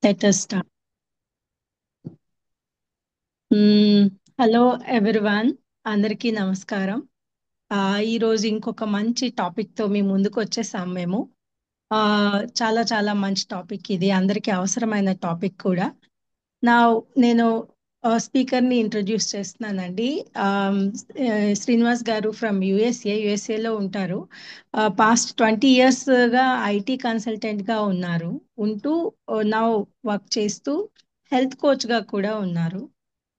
Let us start. మ్మ్. Hello everyone, అందరికీ నమస్కారం. ఈ రోజు ఇంకొక మంచి టాపిక్ తో మీ ముందుకు వచ్చేసాం మేము. ఆ చాలా చాలా మంచి టాపిక్ ఇది, అందరికీ అవసరమైన టాపిక్ కూడా. నా నేను స్పీకర్ ని ఇంట్రొడ్యూస్ చేస్తున్నానండి. శ్రీనివాస్ గారు ఫ్రమ్ యుఎస్ఏ లో ఉంటారు. పాస్ట్ 20 years గా ఐటీ కన్సల్టెంట్ గా ఉన్నారు. ఉంటూ నా వర్క్ చేస్తూ హెల్త్ కోచ్ గా కూడా ఉన్నారు.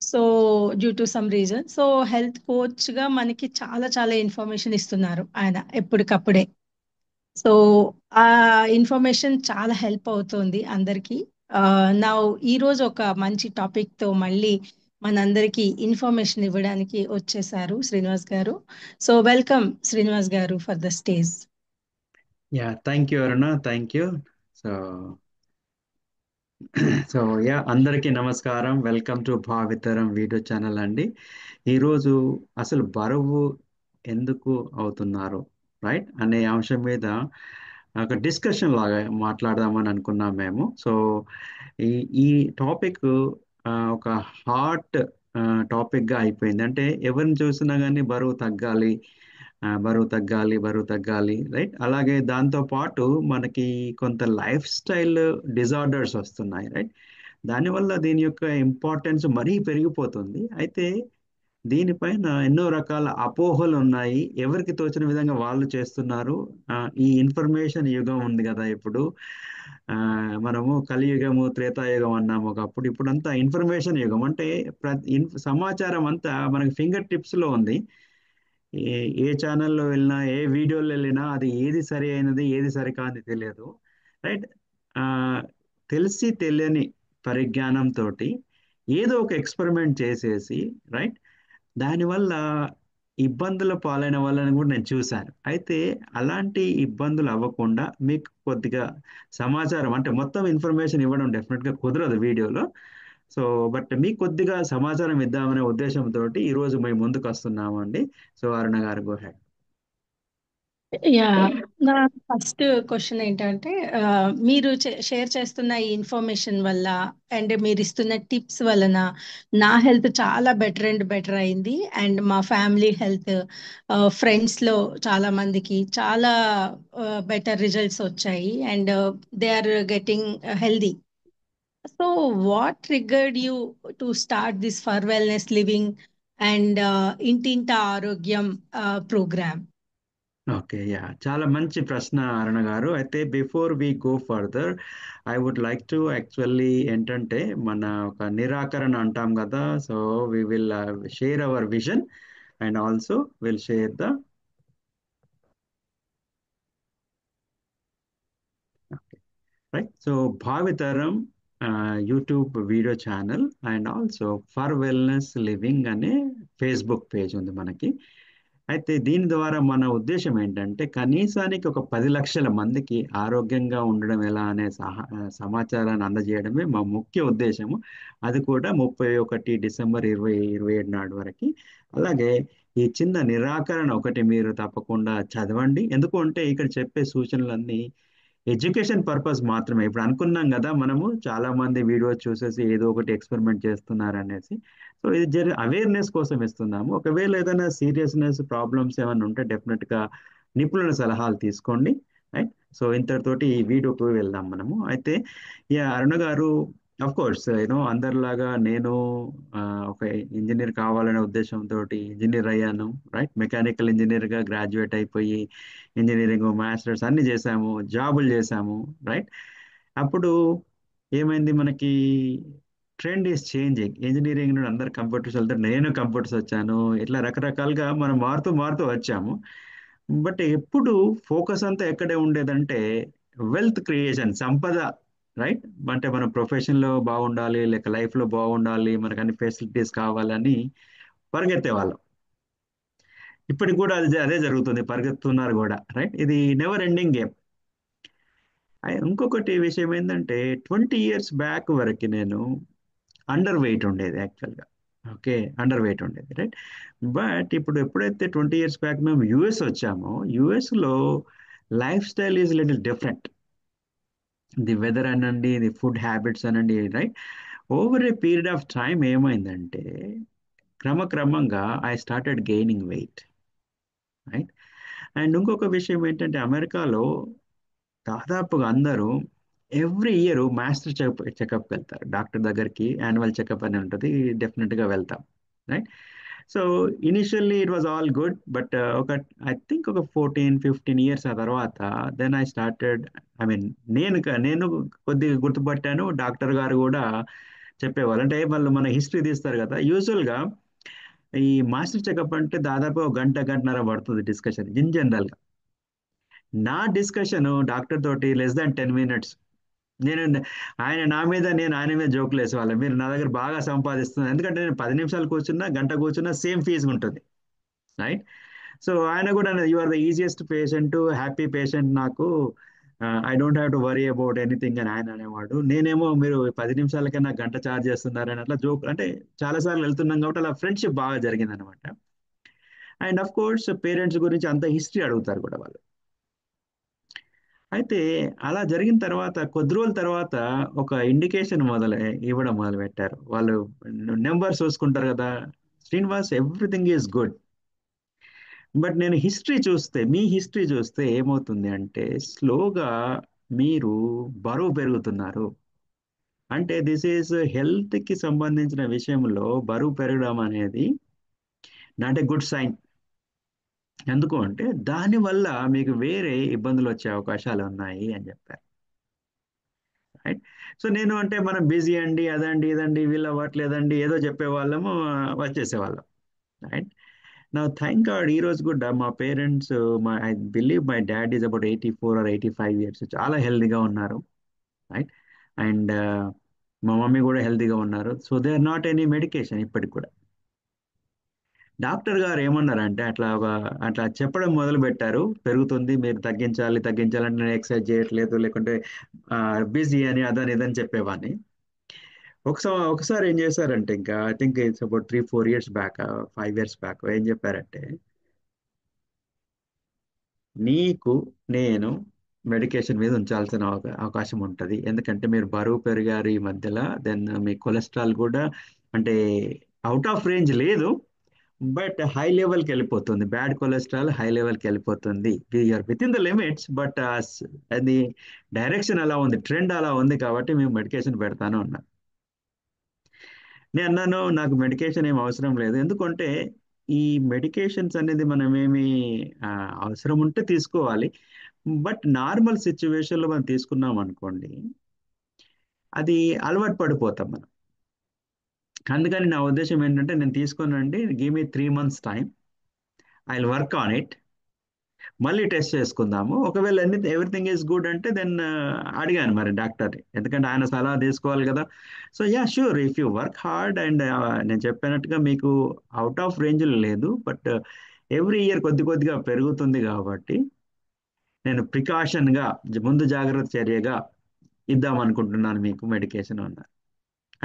So due to some reason, so health coach గా మనకి చాలా చాలా ఇన్ఫర్మేషన్ ఇస్తున్నారు ఆయన ఎప్పటికప్పుడే. సో ఆ ఇన్ఫర్మేషన్ చాలా హెల్ప్ అవుతుంది అందరికి. నా ఈ రోజు ఒక మంచి టాపిక్ తో మళ్ళీ మనందరికి ఇన్ఫర్మేషన్ ఇవ్వడానికి వచ్చేసారు శ్రీనివాస్ గారు. సో వెల్కమ్ శ్రీనివాస్ గారు for the stage. Thank you Aruna, thank you. So so అందరికీ నమస్కారం. వెల్కమ్ టు భావితరం వీడియో ఛానల్ అండి. ఈరోజు అసలు బరువు ఎందుకు అవుతున్నారు, రైట్, అనే అంశం మీద ఒక డిస్కషన్ లాగా మాట్లాడదామని అనుకున్నాం మేము. సో ఈ ఈ టాపిక్ ఒక హాట్ టాపిక్గా అయిపోయింది. అంటే ఎవరిని చూసినా కానీ బరువు తగ్గాలి, బరువు తగ్గాలి, బరువు తగ్గాలి, రైట్. అలాగే దాంతో పాటు మనకి కొంత లైఫ్ స్టైల్ డిజార్డర్స్ వస్తున్నాయి, రైట్. దానివల్ల దీని యొక్క ఇంపార్టెన్స్ మరీ పెరిగిపోతుంది. అయితే దీనిపైన ఎన్నో రకాల అపోహలు ఉన్నాయి. ఎవరికి తోచిన విధంగా వాళ్ళు చేస్తున్నారు. ఈ ఇన్ఫర్మేషన్ యుగం ఉంది కదా ఇప్పుడు. ఆ, మనము కలియుగము, త్రేతాయుగం అన్నాము ఒకప్పుడు. ఇప్పుడంతా ఇన్ఫర్మేషన్ యుగం. అంటే సమాచారం అంతా మనకి ఫింగర్ టిప్స్ లో ఉంది. ఏ ఏ ఛానల్లో వెళ్ళినా, ఏ వీడియోలో వెళ్ళినా అది ఏది సరి అయినది, ఏది సరికానిది తెలియదు, రైట్. ఆ, తెలిసి తెలియని పరిజ్ఞానంతో ఏదో ఒక ఎక్స్పెరిమెంట్ చేసేసి, రైట్, దానివల్ల ఇబ్బందుల పాలైన వాళ్ళని కూడా నేను చూశాను. అయితే అలాంటి ఇబ్బందులు అవ్వకుండా మీకు కొద్దిగా సమాచారం, అంటే మొత్తం ఇన్ఫర్మేషన్ ఇవ్వడం డెఫినెట్గా కుదరదు వీడియోలో. సో బట్ మీకు కొద్దిగా సమాచారం ఇద్దామనే ఉద్దేశంతో ఈరోజు మేము ముందుకు వస్తున్నామండి. సో అరుణ గారు, గో హెడ్. యా, నా ఫస్ట్ క్వశ్చన్ ఏంటంటే, ఆ, మీరు షేర్ చేస్తున్న ఈ ఇన్ఫర్మేషన్ వల్ల అండ్ మీరు ఇస్తున్న టిప్స్ వలన నా హెల్త్ చాలా బెటర్ అండ్ బెటర్ అయింది. అండ్ మా ఫ్యామిలీ హెల్త్, ఫ్రెండ్స్ లో చాలా మందికి చాలా బెటర్ రిజల్ట్స్ వచ్చాయి. And they are getting healthy. So what triggered you to start this for wellness living and ఇంటింట ఆరోగ్యం ప్రోగ్రామ్? ఓకే, చాలా మంచి ప్రశ్న అరుణ గారు. అయితే before we go further, I would like to actually ఏంటంటే మన ఒక నిరాకరణ అంటాం కదా. So we will share our vision and also will share the right. So Bhavitharam YouTube video channel and also for wellness living అనే ఫేస్బుక్ పేజ్ ఉంది మనకి. అయితే దీని ద్వారా మన ఉద్దేశం ఏంటంటే కనీసానికి ఒక 10 లక్షల మందికి ఆరోగ్యంగా ఉండడం ఎలా అనే సమాచారాన్ని అందజేయడమే మా ముఖ్య ఉద్దేశము. అది కూడా 31 డిసెంబర్ 2027 నాడు వరకు. అలాగే ఈ చిన్న నిరాకరణ ఒకటి మీరు తప్పకుండా చదవండి. ఎందుకు అంటే ఇక్కడ చెప్పే సూచనలన్నీ ఎడ్యుకేషన్ పర్పస్ మాత్రమే. ఇప్పుడు అనుకున్నాం కదా మనము, చాలా మంది వీడియోస్ చూసేసి ఏదో ఒకటి ఎక్స్పెరిమెంట్ చేస్తున్నారు అనేసి. సో ఇది అవేర్నెస్ కోసం ఇస్తున్నాము. ఒకవేళ ఏదైనా సీరియస్నెస్ ప్రాబ్లమ్స్ ఏమైనా ఉంటే డెఫినెట్ గా నిపుణుల సలహాలు తీసుకోండి, రైట్. సో ఇంతటితోటి ఈ వీడియోకి వెళ్దాం మనము. అయితే అరుణ గారు, అఫ్ కోర్స్ అందరిలాగా నేను ఆ, ఒక ఇంజనీర్ కావాలనే ఉద్దేశంతో ఇంజనీర్ అయ్యాను, రైట్. మెకానికల్ ఇంజనీర్ గా గ్రాడ్యుయేట్ అయిపోయి ఇంజనీరింగ్ మాస్టర్స్ అన్ని చేశాము, జాబులు చేశాము, రైట్. అప్పుడు ఏమైంది మనకి, ట్రెండ్ ఈస్ చేంజింగ్. ఇంజనీరింగ్ నుండి అందరు కంప్యూటర్స్ వెళ్తారు, నేను కంప్యూటర్స్ వచ్చాను. ఇట్లా రకరకాలుగా మనం మారుతూ మారుతూ వచ్చాము. బట్ ఎప్పుడు ఫోకస్ అంతా ఎక్కడే ఉండేదంటే వెల్త్ క్రియేషన్, సంపద, రైట్. అంటే మన ప్రొఫెషన్ లో బాగుండాలి, లేక లైఫ్ లో బాగుండాలి, మనకు అన్ని ఫెసిలిటీస్ కావాలని పరిగెత్తే వాళ్ళం. ఇప్పటికి కూడా అదే జరుగుతుంది, పరిగెత్తున్నారు కూడా, రైట్. ఇది నెవర్ ఎండింగ్ గేమ్. ఇంకొకటి విషయం ఏంటంటే 20 years బ్యాక్ వరకు నేను అండర్ వెయిట్ ఉండేది యాక్చువల్గా. ఓకే, అండర్ వెయిట్ ఉండేది, రైట్. బట్ ఇప్పుడు ఎప్పుడైతే 20 years బ్యాక్ మేము యుఎస్ వచ్చామో, యుఎస్ లో lifestyle is little different. The weather అనండి, ది ఫుడ్ హ్యాబిట్స్ అనండి, right? Over a period of time ఏమైందంటే క్రమక్రమంగా I started gaining weight, right? And ఇంకొక విషయం ఏంటంటే అమెరికాలో దాదాపుగా అందరూ ఎవ్రీ ఇయర్ మాస్టర్ చెకప్కి వెళ్తారు డాక్టర్ దగ్గరికి. యాన్యువల్ చెకప్ అని ఉంటుంది, డెఫినెట్గా వెళ్తాం, right? So initially it was all good, but ఒక ఐ థింక్ ఒక 14-15 ఇయర్స్ ఆ తర్వాత then I started, I mean నేను కొద్దిగా గుర్తుపట్టాను. డాక్టర్ గారు కూడా చెప్పేవాళ్ళు, అంటే వాళ్ళు మన హిస్టరీ తీస్తారు కదా యూజువల్గా. ఈ మాస్టర్ చెకప్ అంటే దాదాపు ఒక గంట గంటన్నర పడుతుంది డిస్కషన్ ఇన్ జనరల్. నా డిస్కషన్ డాక్టర్ తోటి లెస్ దాన్ 10 మినిట్స్. నేను ఆయన నా మీద, నేను ఆయన మీద జోకులు వేసేవాళ్ళం, మీరు నా దగ్గర బాగా సంపాదిస్తున్నారు, ఎందుకంటే నేను 10 నిమిషాలు కూర్చున్నా గంట కూర్చున్నా సేమ్ ఫీజు ఉంటుంది, రైట్? సో ఆయన కూడా you are the easiest patient, happy patient నాకు, I don't have to worry about anything అని ఆయన అనేవాడు. నేనేమో మీరు 10 నిమిషాలకైనా గంట ఛార్జ్ చేస్తున్నారని అట్లా జోక్, అంటే చాలా సార్లు వెళ్తున్నాం కాబట్టి అలా ఫ్రెండ్షిప్ బాగా జరిగింది అనమాట. అండ్ అఫ్ కోర్స్ పేరెంట్స్ గురించి అంత హిస్టరీ అడుగుతారు కూడా వాళ్ళు. అయితే అలా జరిగిన తర్వాత కొద్ది రోజుల తర్వాత ఒక ఇండికేషన్ ఇవ్వడం మొదలు పెట్టారు వాళ్ళు. నెంబర్స్ చూసుకుంటారు కదా, Srinivas everything is good. But నేను మీ హిస్టరీ చూస్తే ఏమవుతుంది అంటే స్లోగా మీరు బరువు పెరుగుతున్నారు. అంటే దిస్ ఈజ్ హెల్త్ కి సంబంధించిన విషయంలో బరువు పెరగడం అనేది నాట్ ఏ గుడ్ సైన్. ఎందుకు అంటే దానివల్ల మీకు వేరే ఇబ్బందులు వచ్చే అవకాశాలు ఉన్నాయి అని చెప్పారు, రైట్? సో నేను అంటే మనం బిజీ అండి, అదండి ఇదండి వీళ్ళు అవ్వట్లేదండి ఏదో చెప్పేవాళ్ళము, వచ్చేసేవాళ్ళం, రైట్? నా థ్యాంక్ గాడ్ ఈ రోజు కూడా మా parents, I believe my dad is about 84 or 85 years, చాలా హెల్దీగా ఉన్నారు, రైట్? అండ్ మా మమ్మీ కూడా హెల్దీగా ఉన్నారు. So they are not any medication ఇప్పటికి కూడా. డాక్టర్ గారు ఏమన్నారంటే అట్లా చెప్పడం మొదలు పెట్టారు, పెరుగుతుంది మీరు తగ్గించాలి తగ్గించాలంటే నేను ఎక్సర్సైజ్ చేయట్లేదు, లేకుంటే బిజీ అని అదని ఇదని చెప్పేవాడిని. ఒకసారి ఏం చేశారంటే, ఇంకా I think it's about 3-4 years back, 5 years back, ఏం చెప్పారంటే నీకు నేను మెడికేషన్ మీద ఉంచాల్సిన అవకాశం ఉంటుంది, ఎందుకంటే మీరు బరువు పెరిగారు ఈ మధ్యలో, దెన్ మీ కొలెస్ట్రాల్ కూడా అంటే అవుట్ ఆఫ్ రేంజ్ లేదు, బట్ హై లెవెల్కి వెళ్ళిపోతుంది, బ్యాడ్ కొలెస్ట్రాల్ హై లెవెల్కి వెళ్ళిపోతుంది. We're within the limits, but అది డైరెక్షన్ అలా ఉంది, ట్రెండ్ అలా ఉంది, కాబట్టి మేము మెడికేషన్ పెడతాను అన్నా. నేను అన్నాను నాకు మెడికేషన్ ఏం అవసరం లేదు, ఎందుకంటే ఈ మెడికేషన్స్ అనేది మనం ఏమి అవసరం ఉంటే తీసుకోవాలి, బట్ నార్మల్ సిచ్యువేషన్లో మనం తీసుకున్నాం అనుకోండి అది అలవాటు పడిపోతాం మనం. అందుకని నా ఉద్దేశం ఏంటంటే నేను తీసుకోనండి, give me 3 months time, I will work on it, మళ్ళీ టెస్ట్ చేసుకుందాము, ఒకవేళ ఎవ్రీథింగ్ ఈజ్ గుడ్ అంటే దెన్ అడిగాను మరి డాక్టర్, ఎందుకంటే ఆయన సలహా తీసుకోవాలి కదా. So yeah sure, if you work hard and నేను చెప్పినట్టుగా మీకు అవుట్ ఆఫ్ రేంజ్ లేదు, బట్ ఎవ్రీ ఇయర్ కొద్ది కొద్దిగా పెరుగుతుంది కాబట్టి నేను ప్రికాషన్గా, ముందు జాగ్రత్త చర్యగా ఇద్దాం అనుకుంటున్నాను మీకు మెడికేషన్ అన్నారు.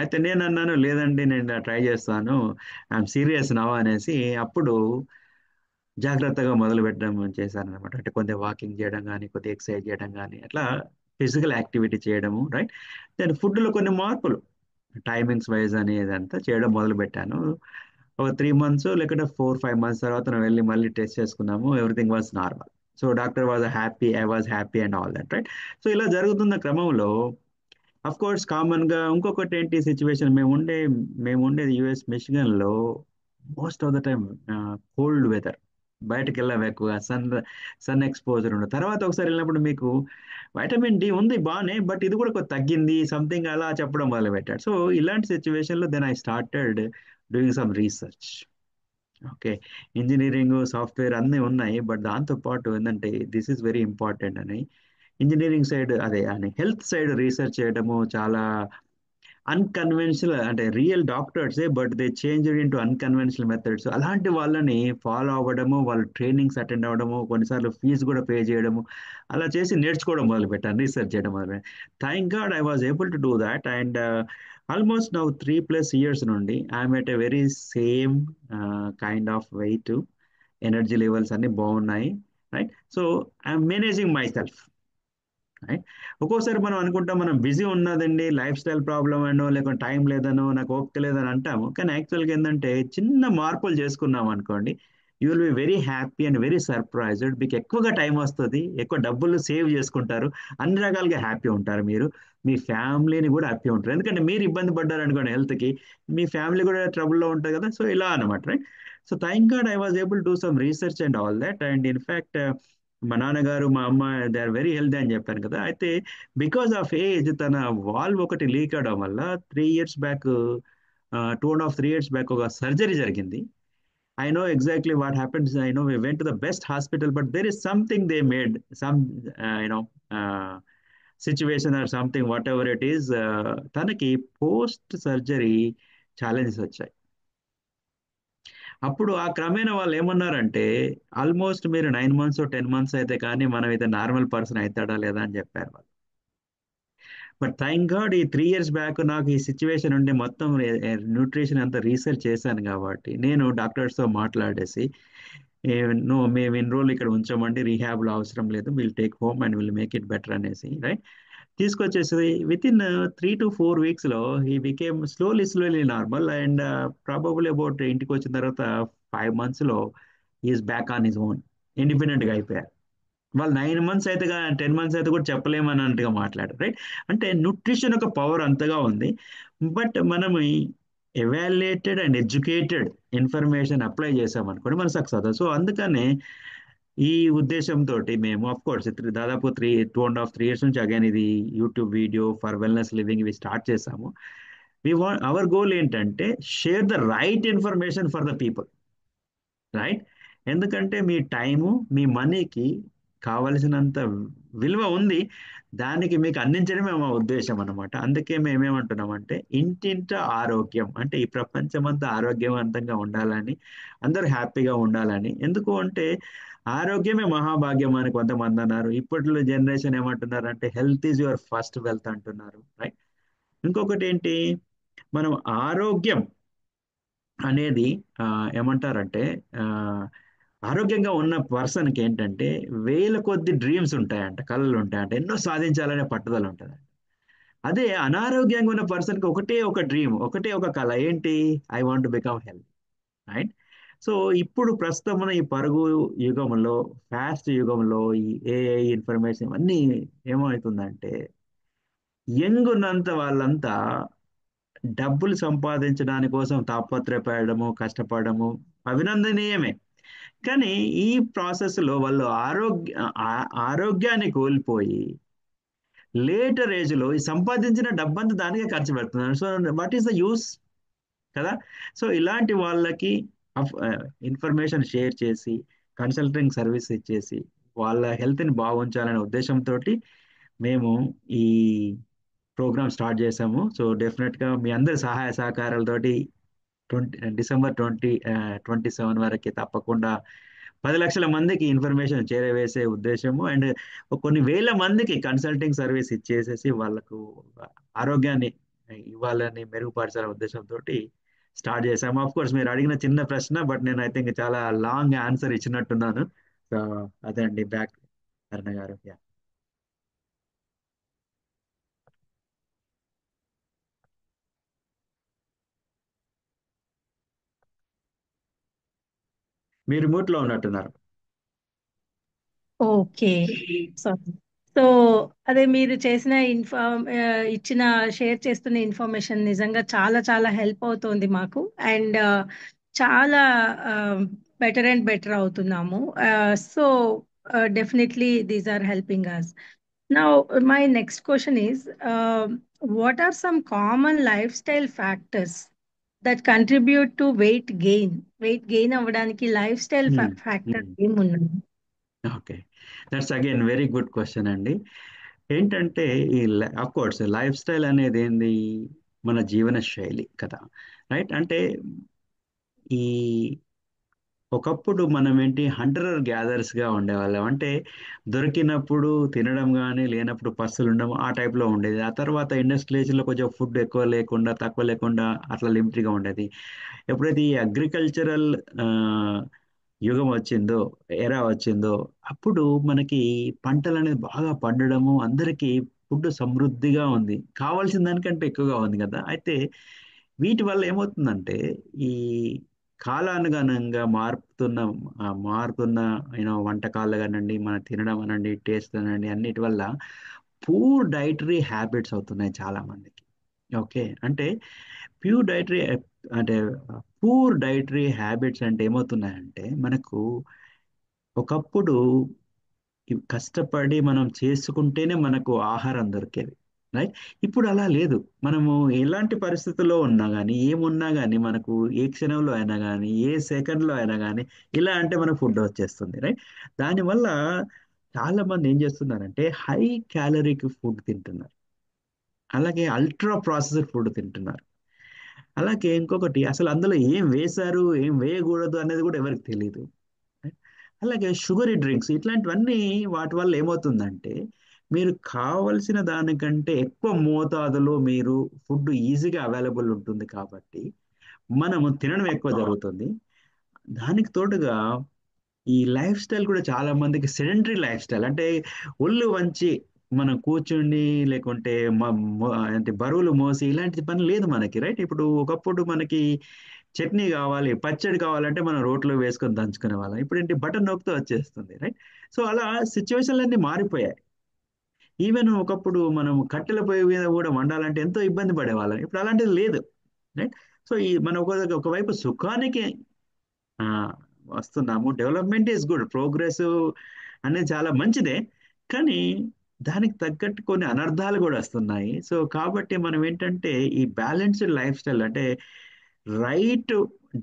అయితే నేను అన్నాను లేదండి నేను ట్రై చేస్తాను, ఐఎమ్ సీరియస్ నవ్ అనేసి అప్పుడు జాగ్రత్తగా మొదలు పెట్టడం చేశాను అనమాట. అంటే కొద్దిగా వాకింగ్ చేయడం కానీ, కొద్దిగా ఎక్సర్సైజ్ చేయడం కానీ, అట్లా ఫిజికల్ యాక్టివిటీ చేయడము, రైట్? దాని ఫుడ్లో కొన్ని మార్పులు, టైమింగ్స్ వైజ్ అనేదంతా చేయడం మొదలు పెట్టాను. ఒక 3 months లేకుంటే 4-5 months తర్వాత నేను వెళ్ళి మళ్ళీ టెస్ట్ చేసుకున్నాము, everything was normal. So doctor was happy, I was happy and all that, right? So ఇలా జరుగుతున్న క్రమంలో అఫ్ కోర్స్ కామన్ గా ఇంకొకటి ఏంటి సిచ్యువేషన్, మేము ఉండేది యుఎస్ మిషిగన్ లో, most of the time cold weather, బయటకు వెళ్ళాము ఎక్కువ, సన్ ఎక్స్పోజర్ ఉండదు. తర్వాత ఒకసారి వెళ్ళినప్పుడు మీకు వైటమిన్ డి ఉంది బాగానే, బట్ ఇది కూడా కొంచెం తగ్గింది సంథింగ్ అలా చెప్పడం మొదలు పెట్టాడు. సో ఇలాంటి సిచ్యువేషన్ లో then I started doing some research. Okay, engineering software అన్నీ ఉన్నాయి, బట్ దాంతో పాటు ఏంటంటే దిస్ ఈస్ వెరీ ఇంపార్టెంట్ అని ఇంజనీరింగ్ సైడ్, అదే అని హెల్త్ సైడ్ రీసెర్చ్ చేయడము చాలా అన్కన్వెన్షనల్, అంటే రియల్ డాక్టర్సే but they change into unconventional methods, అలాంటి వాళ్ళని ఫాలో అవ్వడము, వాళ్ళ ట్రైనింగ్స్ అటెండ్ అవ్వడము, కొన్నిసార్లు ఫీజు కూడా పే చేయడము, అలా చేసి నేర్చుకోవడం మొదలు పెట్టాను, రీసెర్చ్ చేయడం మొదలు. Thank God I was able to do that, and almost now 3+ years నుండి I'm at a very same kind of weight, energy levels అన్ని బాగున్నాయి, right? So I'm managing my self, right. ఒక్కోసారి మనం అనుకుంటాం మనం బిజీ ఉన్నదండి, లైఫ్ స్టైల్ ప్రాబ్లం అనో లేకుంటే టైం లేదనో నాకు ఓపిక లేదని అంటాము. కానీ యాక్చువల్గా ఏంటంటే చిన్న మార్పులు చేసుకున్నాం అనుకోండి, you will be very happy and very surprised. మీకు ఎక్కువగా టైం వస్తుంది, ఎక్కువ డబ్బులు సేవ్ చేసుకుంటారు, అన్ని రకాలుగా హ్యాపీ ఉంటారు మీరు. మీ ఫ్యామిలీని కూడా హ్యాపీ ఉంటారు. ఎందుకంటే మీరు ఇబ్బంది పడ్డారు అనుకోండి హెల్త్కి, మీ ఫ్యామిలీ కూడా ట్రబుల్లో ఉంటుంది కదా. సో ఇలా అనమాట, right. So thank God I was able to do some research and all that. And in fact మా నాన్నగారు మా అమ్మ దే ఆర్ వెరీ హెల్తీ అని చెప్పాను కదా. అయితే బికాస్ ఆఫ్ ఏజ్ తన వాల్వ్ ఒకటి లీక్ అవడం వల్ల 3 ఇయర్స్ బ్యాక్, 2.5 3 ఇయర్స్ బ్యాక్ ఒక సర్జరీ జరిగింది. I know exactly what happens. I know we went to the best hospital, but there is something they made, some uh, situation or something, whatever it is. తనకి post surgery challenges వచ్చాయి. అప్పుడు ఆ క్రమేణా వాళ్ళు ఏమన్నారంటే, almost మీరు 9 months 10 months అయితే కానీ మనం అయితే నార్మల్ పర్సన్ అవుతాడా లేదా అని చెప్పారు వాళ్ళు. బట్ థ్యాంక్ గాడ్ ఈ 3 ఇయర్స్ బ్యాక్ నాకు ఈ సిచ్యువేషన్ ఉండి మొత్తం న్యూట్రిషన్ అంతా రీసెర్చ్ చేశాను కాబట్టి నేను డాక్టర్స్తో మాట్లాడేసి, నో మేము ఇన్ని రోజులు ఇక్కడ ఉంచామండి, రీహాబ్లో అవసరం లేదు, will take home and will make it better అనేసి, రైట్, తీసుకొచ్చేసి విత్ ఇన్ 3 to 4 weeks లో he became slowly normal. And probable about ఇంటికి వచ్చిన తర్వాత 5 months లో is back on his own, ఇండిపెండెంట్గా అయిపోయారు. వాళ్ళు 9 మంత్స్ అయితే 10 మంత్స్ అయితే కూడా చెప్పలేమని అన్నట్టుగా మాట్లాడారు, రైట్. అంటే న్యూట్రిషన్ ఒక పవర్ అంతగా ఉంది. బట్ మనం evaluated and educated information apply చేసామనుకోండి మనం సక్సెస్ అవుతాం. సో అందుకనే ఈ ఉద్దేశంతో మేము అఫ్ కోర్స్ దాదాపు 2.5 3 years నుంచి అగైన్ ఇది YouTube video for wellness living ఇవి స్టార్ట్ చేసాము. అవర్ గోల్ ఏంటంటే share the right information for the people, right. ఎందుకంటే మీ టైము మీ మనీకి కావలసినంత విలువ ఉంది, దానికి మీకు అందించడమే మా ఉద్దేశం అనమాట. అందుకే మేమేమంటున్నామంటే ఇంటింట ఆరోగ్యం, అంటే ఈ ప్రపంచం అంతా ఆరోగ్యవంతంగా ఉండాలని, అందరూ హ్యాపీగా ఉండాలని. ఎందుకు అంటే ఆరోగ్యమే మహాభాగ్యం అని కొంతమంది అన్నారు. ఇప్పట్లో జనరేషన్ ఏమంటున్నారు అంటే health is your first wealth అంటున్నారు, రైట్. ఇంకొకటి ఏంటి, మనం ఆరోగ్యం అనేది ఏమంటారంటే ఆ, ఆరోగ్యంగా ఉన్న పర్సన్కి ఏంటంటే వేల కొద్ది డ్రీమ్స్ ఉంటాయంట, కళలు ఉంటాయంట, ఎన్నో సాధించాలనే పట్టుదల ఉంటుంది. అదే అనారోగ్యంగా ఉన్న పర్సన్కి ఒకటే ఒక డ్రీమ్, ఒకటే ఒక కళ, ఏంటి, I want to become health, right. So ఇప్పుడు ప్రస్తుతం ఉన్న ఈ పరుగు యుగంలో, ఫాస్ట్ యుగంలో, ఈ ఏఐ ఇన్ఫర్మేషన్ అన్నీ ఏమవుతుందంటే యంగ్ ఉన్నంత వాళ్ళంతా డబ్బులు సంపాదించడానికి కోసం తాపత్రయపడము, కష్టపడము అభినందనీయమే. కానీ ఈ ప్రాసెస్లో వాళ్ళు ఆరోగ్యాన్ని కోల్పోయి లేటర్ ఏజ్లో ఈ సంపాదించిన డబ్బంతా దానికే ఖర్చు పెడుతున్నారు. So what is the use కదా. సో ఇలాంటి వాళ్ళకి ఇన్ఫర్మేషన్ షేర్ చేసి కన్సల్టింగ్ సర్వీస్ ఇచ్చేసి వాళ్ళ హెల్త్ని బాగుంచాలనే ఉద్దేశంతో మేము ఈ ప్రోగ్రామ్ స్టార్ట్ చేసాము. సో డెఫినెట్గా మీ అందరి సహాయ సహకారాలతోటి December 2027 వరకు తప్పకుండా 10 లక్షల మందికి ఇన్ఫర్మేషన్ చేరవేసే ఉద్దేశము. అండ్ కొన్ని వేల మందికి కన్సల్టింగ్ సర్వీస్ ఇచ్చేసేసి వాళ్ళకు ఆరోగ్యాన్ని ఇవ్వాలని మెరుగుపరచాలనే ఉద్దేశంతో స్టార్ట్ చేశాము. ఆఫ్ కోర్స్ మీరు అడిగిన చిన్న ప్రశ్న, బట్ నేను ఐ థింక్ చాలా లాంగ్ ఆన్సర్ ఇచ్చినట్టున్నాను. సో అదే అండి, బ్యాక్ అరుణ గారు. Yeah. మీరు మ్యూట్లో ఉన్నట్టున్నారు. ఓకే. సారీ. సో అదే మీరు చేసిన ఇచ్చిన షేర్ చేస్తున్న ఇన్ఫర్మేషన్ నిజంగా చాలా చాలా హెల్ప్ అవుతుంది మాకు. అండ్ చాలా బెటర్ అండ్ బెటర్ అవుతున్నాము. So definitely these are helping us. Now my next question is, what are some common lifestyle factors that contribute to weight gain అవ్వడానికి లైఫ్ స్టైల్ ఫ్యాక్టర్ ఏమున్నాయి? Okay, that's again very good question అండి. ఏంటంటే ఈ of course life style అనేది ఏంది, మన జీవన శైలి కదా, రైట్. అంటే ఈ ఒకప్పుడు మనం ఏంటి హంటర్ గ్యాదర్స్గా ఉండేవాళ్ళం. అంటే దొరికినప్పుడు తినడం కానీ లేనప్పుడు పస్తులు ఉండడం ఆ టైప్లో ఉండేది. ఆ తర్వాత ఇండస్ట్రియల్స్లో కొంచెం ఫుడ్ ఎక్కువ లేకుండా తక్కువ లేకుండా అట్లా లిమిట్గా ఉండేది. ఎప్పుడైతే ఈ అగ్రికల్చరల్ యుగం వచ్చిందో, ఎరా వచ్చిందో, అప్పుడు మనకి పంటలు అనేది బాగా పండడము, అందరికీ ఫుడ్ సమృద్ధిగా ఉంది, కావాల్సిన దానికంటే ఎక్కువగా ఉంది కదా. అయితే వీటి వల్ల ఏమవుతుందంటే, ఈ కాలానుగుణంగా మారుతున్న వంటకాలు కానివ్వండి, మనం తినడం అనండి, టేస్ట్ అనండి, అన్నిటి వల్ల పూర్ డైటరీ హ్యాబిట్స్ అవుతున్నాయి చాలా మందికి. ఓకే, అంటే ప్యూర్ డైటరీ అంటే పూర్ డైటరీ హ్యాబిట్స్ అంటే ఏమవుతున్నాయంటే, మనకు ఒకప్పుడు కష్టపడి మనం చేసుకుంటేనే మనకు ఆహారం దొరికేది, రైట్? ఇప్పుడు అలా లేదు. మనము ఎలాంటి పరిస్థితుల్లో ఉన్నా కానీ, ఏమున్నా కానీ, మనకు ఏ క్షణంలో అయినా కానీ, ఏ సెకండ్లో అయినా కానీ, ఇలా అంటే మనకు ఫుడ్ వచ్చేస్తుంది, రైట్? దానివల్ల చాలా మంది ఏం చేస్తున్నారంటే హై క్యాలరీకి ఫుడ్ తింటున్నారు, అలాగే అల్ట్రా ప్రాసెస్డ్ ఫుడ్ తింటున్నారు. అలాగే ఇంకొకటి, అసలు అందులో ఏం వేశారు, ఏం వేయకూడదు అనేది కూడా ఎవరికి తెలియదు. అలాగే షుగరీ డ్రింక్స్ ఇట్లాంటివన్నీ, వాటి వల్ల ఏమవుతుందంటే, మీరు కావలసిన దానికంటే ఎక్కువ మోతాదులో మీరు ఫుడ్ ఈజీగా అవైలబుల్ ఉంటుంది కాబట్టి మనము తినడం ఎక్కువ జరుగుతుంది. దానికి తోడుగా ఈ లైఫ్ స్టైల్ కూడా చాలా మందికి సెడెంటరీ లైఫ్ స్టైల్, అంటే ఒళ్ళు వంచి మనం కూర్చుండి, లేకుంటే అంటే బరువులు మోసి ఇలాంటి పని లేదు మనకి, రైట్? ఇప్పుడు ఒకప్పుడు మనకి చట్నీ కావాలి, పచ్చడి కావాలంటే మనం రోట్లో వేసుకొని దంచుకునే వాళ్ళం, ఇప్పుడు ఏంటి బటన్ నొక్కితే వచ్చేస్తుంది, రైట్? సో అలా సిచ్యువేషన్లు అన్నీ మారిపోయాయి. ఈవెన్ ఒకప్పుడు మనం కట్టెల పొయ్యి మీద కూడా వండాలంటే ఎంతో ఇబ్బంది పడేవాళ్ళం, ఇప్పుడు అలాంటిది లేదు, రైట్? సో ఈ మనం ఒకవైపు సుఖానికి ఆ, వస్తున్నాము. డెవలప్మెంట్ ఈజ్ గుడ్, ప్రోగ్రెస్ అనేది చాలా మంచిదే, కానీ దానికి తగ్గట్టు కొన్ని అనర్థాలు కూడా వస్తున్నాయి. సో కాబట్టి మనం ఏంటంటే ఈ బ్యాలెన్స్డ్ లైఫ్ స్టైల్, అంటే రైట్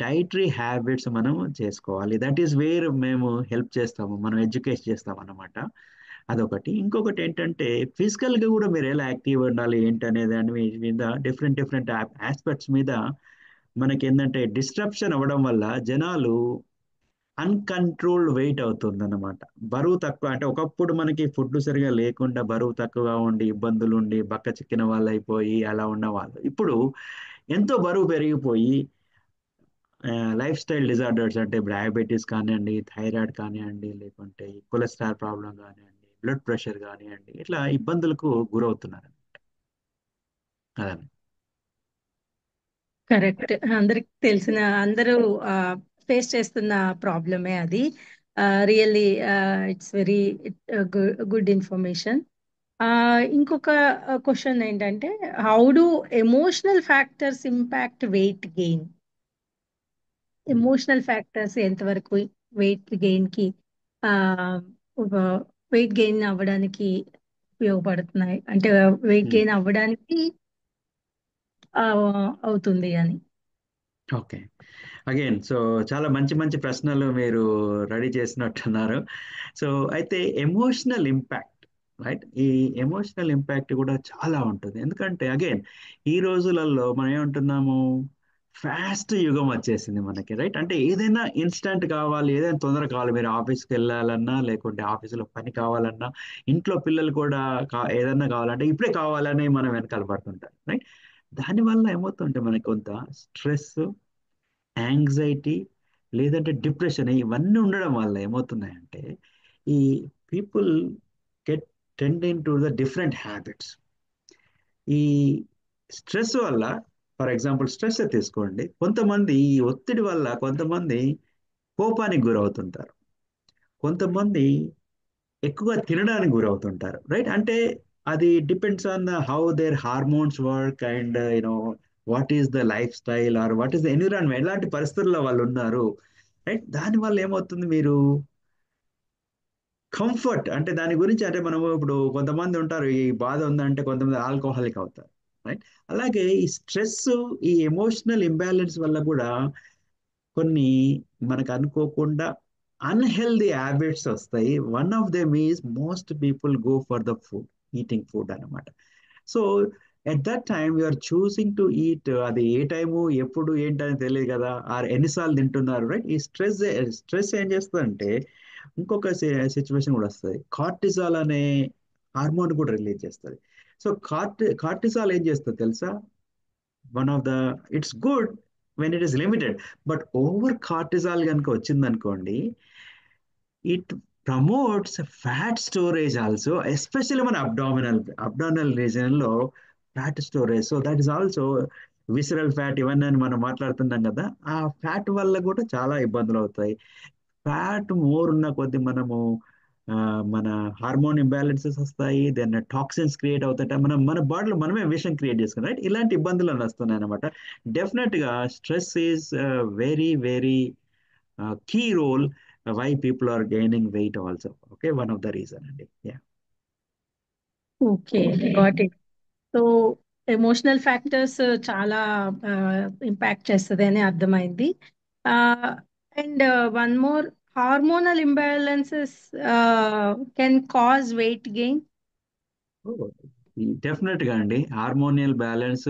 డైటరీ హ్యాబిట్స్ మనం చేసుకోవాలి. దట్ ఈస్ వేర్ మేము హెల్ప్ చేస్తాము, మనం ఎడ్యుకేట్ చేస్తాం అన్నమాట. అదొకటి. ఇంకొకటి ఏంటంటే ఫిజికల్గా కూడా మీరు ఎలా యాక్టివ్ ఉండాలి ఏంటి అనే దాని మీద డిఫరెంట్ డిఫరెంట్ ఆస్పెక్ట్స్ మీద మనకి ఏంటంటే డిస్ట్రప్షన్ అవ్వడం వల్ల జనాలు అన్కంట్రోల్డ్ వెయిట్ అవుతుంది అన్నమాట. బరువు తక్కువ, అంటే ఒకప్పుడు మనకి ఫుడ్ సరిగా లేకుండా బరువు తక్కువగా ఉండి ఇబ్బందులు ఉండి బక్క చిక్కిన వాళ్ళు అయిపోయి అలా ఉన్న వాళ్ళు ఇప్పుడు ఎంతో బరువు పెరిగిపోయి లైఫ్ స్టైల్ డిజార్డర్స్, అంటే డయాబెటీస్ కానివ్వండి, థైరాయిడ్ కానివ్వండి, లేకుంటే కొలెస్ట్రాల్ ప్రాబ్లం కానివ్వండి, బ్లడ్ ప్రెషర్ కానివ్వండి, ఇట్లా ఇబ్బందులకు గురవుతున్నారు. అదే. కరెక్ట్. అందరికి తెలిసిన, అందరూ ఫేస్ చేస్తున్న ప్రాబ్లమే అది. Really it's very good information. ఇంకొక క్వశ్చన్ ఏంటంటే, how do emotional factors impact weight gain? Emotional factors ఎంతవరకు వెయిట్ గెయిన్ కి వెయిట్ గెయిన్ అవ్వడానికి ఉపయోగపడుతున్నాయి, అంటే వెయిట్ గెయిన్ అవ్వడానికి ఆ, అవుతుంది అని? ఓకే, అగైన్ సో చాలా మంచి మంచి ప్రశ్నలు మీరు రెడీ చేసినట్టున్నారు. సో అయితే ఎమోషనల్ ఇంపాక్ట్, రైట్? ఈ ఎమోషనల్ ఇంపాక్ట్ కూడా చాలా ఉంటుంది, ఎందుకంటే అగైన్ ఈ రోజులలో మనం ఏమంటున్నాము, ఫాస్ట్ యుగం వచ్చేసింది మనకి, రైట్? అంటే ఏదైనా ఇన్స్టంట్ కావాలి, ఏదైనా తొందర కావాలి, మీరు ఆఫీస్కి వెళ్ళాలన్నా, లేకుంటే ఆఫీసులో పని కావాలన్నా, ఇంట్లో పిల్లలు కూడా ఏదైనా కావాలంటే ఇప్పుడే కావాలని మనం వెనకాల పడుతుంటారు, రైట్? దానివల్ల ఏమవుతుంటే మనకి కొంత స్ట్రెస్, యాంగ్జైటీ, లేదంటే డిప్రెషన్, ఇవన్నీ ఉండడం వల్ల ఏమవుతున్నాయంటే ఈ people get tending to the different habits. ఈ స్ట్రెస్ వల్ల, ఫర్ ఎగ్జాంపుల్ స్ట్రెస్ తీసుకోండి, కొంతమంది ఈ ఒత్తిడి వల్ల కొంతమంది కోపానికి గురవుతుంటారు, కొంతమంది ఎక్కువగా తినడానికి గురవుతుంటారు, రైట్? అంటే అది depends on how their hormones work and what is the lifestyle or what is the environment, ఎలాంటి పరిస్థితుల్లో వాళ్ళు ఉన్నారు, రైట్? దానివల్ల ఏమవుతుంది, మీరు కంఫర్ట్, అంటే దాని గురించి, అంటే మనము ఇప్పుడు కొంతమంది ఉంటారు ఈ బాధ ఉందంటే కొంతమంది ఆల్కహాలిక్ అవుతారు, రైట్? అలాగే ఈ స్ట్రెస్, ఈ ఎమోషనల్ ఇంబ్యాలెన్స్ వల్ల కూడా కొన్ని మనకు అనుకోకుండా అన్హెల్దీ హ్యాబిట్స్ వస్తాయి. One of them is most people go for the food, eating food అనమాట. So at that time you're choosing to eat, అది ఏ టైము ఎప్పుడు ఏంటని తెలియదు కదా, ఆర్ ఎన్నిసార్లు తింటున్నారు, రైట్? ఈ స్ట్రెస్, స్ట్రెస్ ఏం చేస్తుందంటే ఇంకొక సిచ్యువేషన్ కూడా వస్తుంది, కార్టిజాల్ అనే హార్మోన్ కూడా రిలీజ్ చేస్తుంది. సో కార్టిజాల్ ఏం చేస్తుంది తెలుసా? One of the, it's good, when it is limited. But over cortisol కనుక వచ్చిందనుకోండి, it promotes fat storage also, especially మన అబ్డామినల్ రీజన్ లో fat storage. So that is also visceral fat, ఇవన్నీ అని మనం మాట్లాడుతున్నాం కదా, ఆ ఫ్యాట్ వల్ల కూడా చాలా ఇబ్బందులు అవుతాయి. ఫ్యాట్ మోర్ ఉన్న కొద్ది మనము ఆ, మన హార్మోన్ ఇంబ్యాలెన్సెస్ వస్తాయి, దెన్ టాక్సిన్స్ క్రియేట్ అవుతాయి, మనం మన బాడీలో మనమే విషయం క్రియేట్ చేసుకున్నాం, రైట్? ఇలాంటి ఇబ్బందులు అని వస్తున్నాయి అనమాట. డెఫినెట్ గా stress is very very key role why people are gaining weight also. Okay, one of the reason అండి. Yeah. Okay, got it. So emotional factors చాలా ఇంపాక్ట్ చేస్తుంది అని అర్థమైంది. And one more, hormonal imbalances can cause weight gain. Definite గా అండి, hormonal balance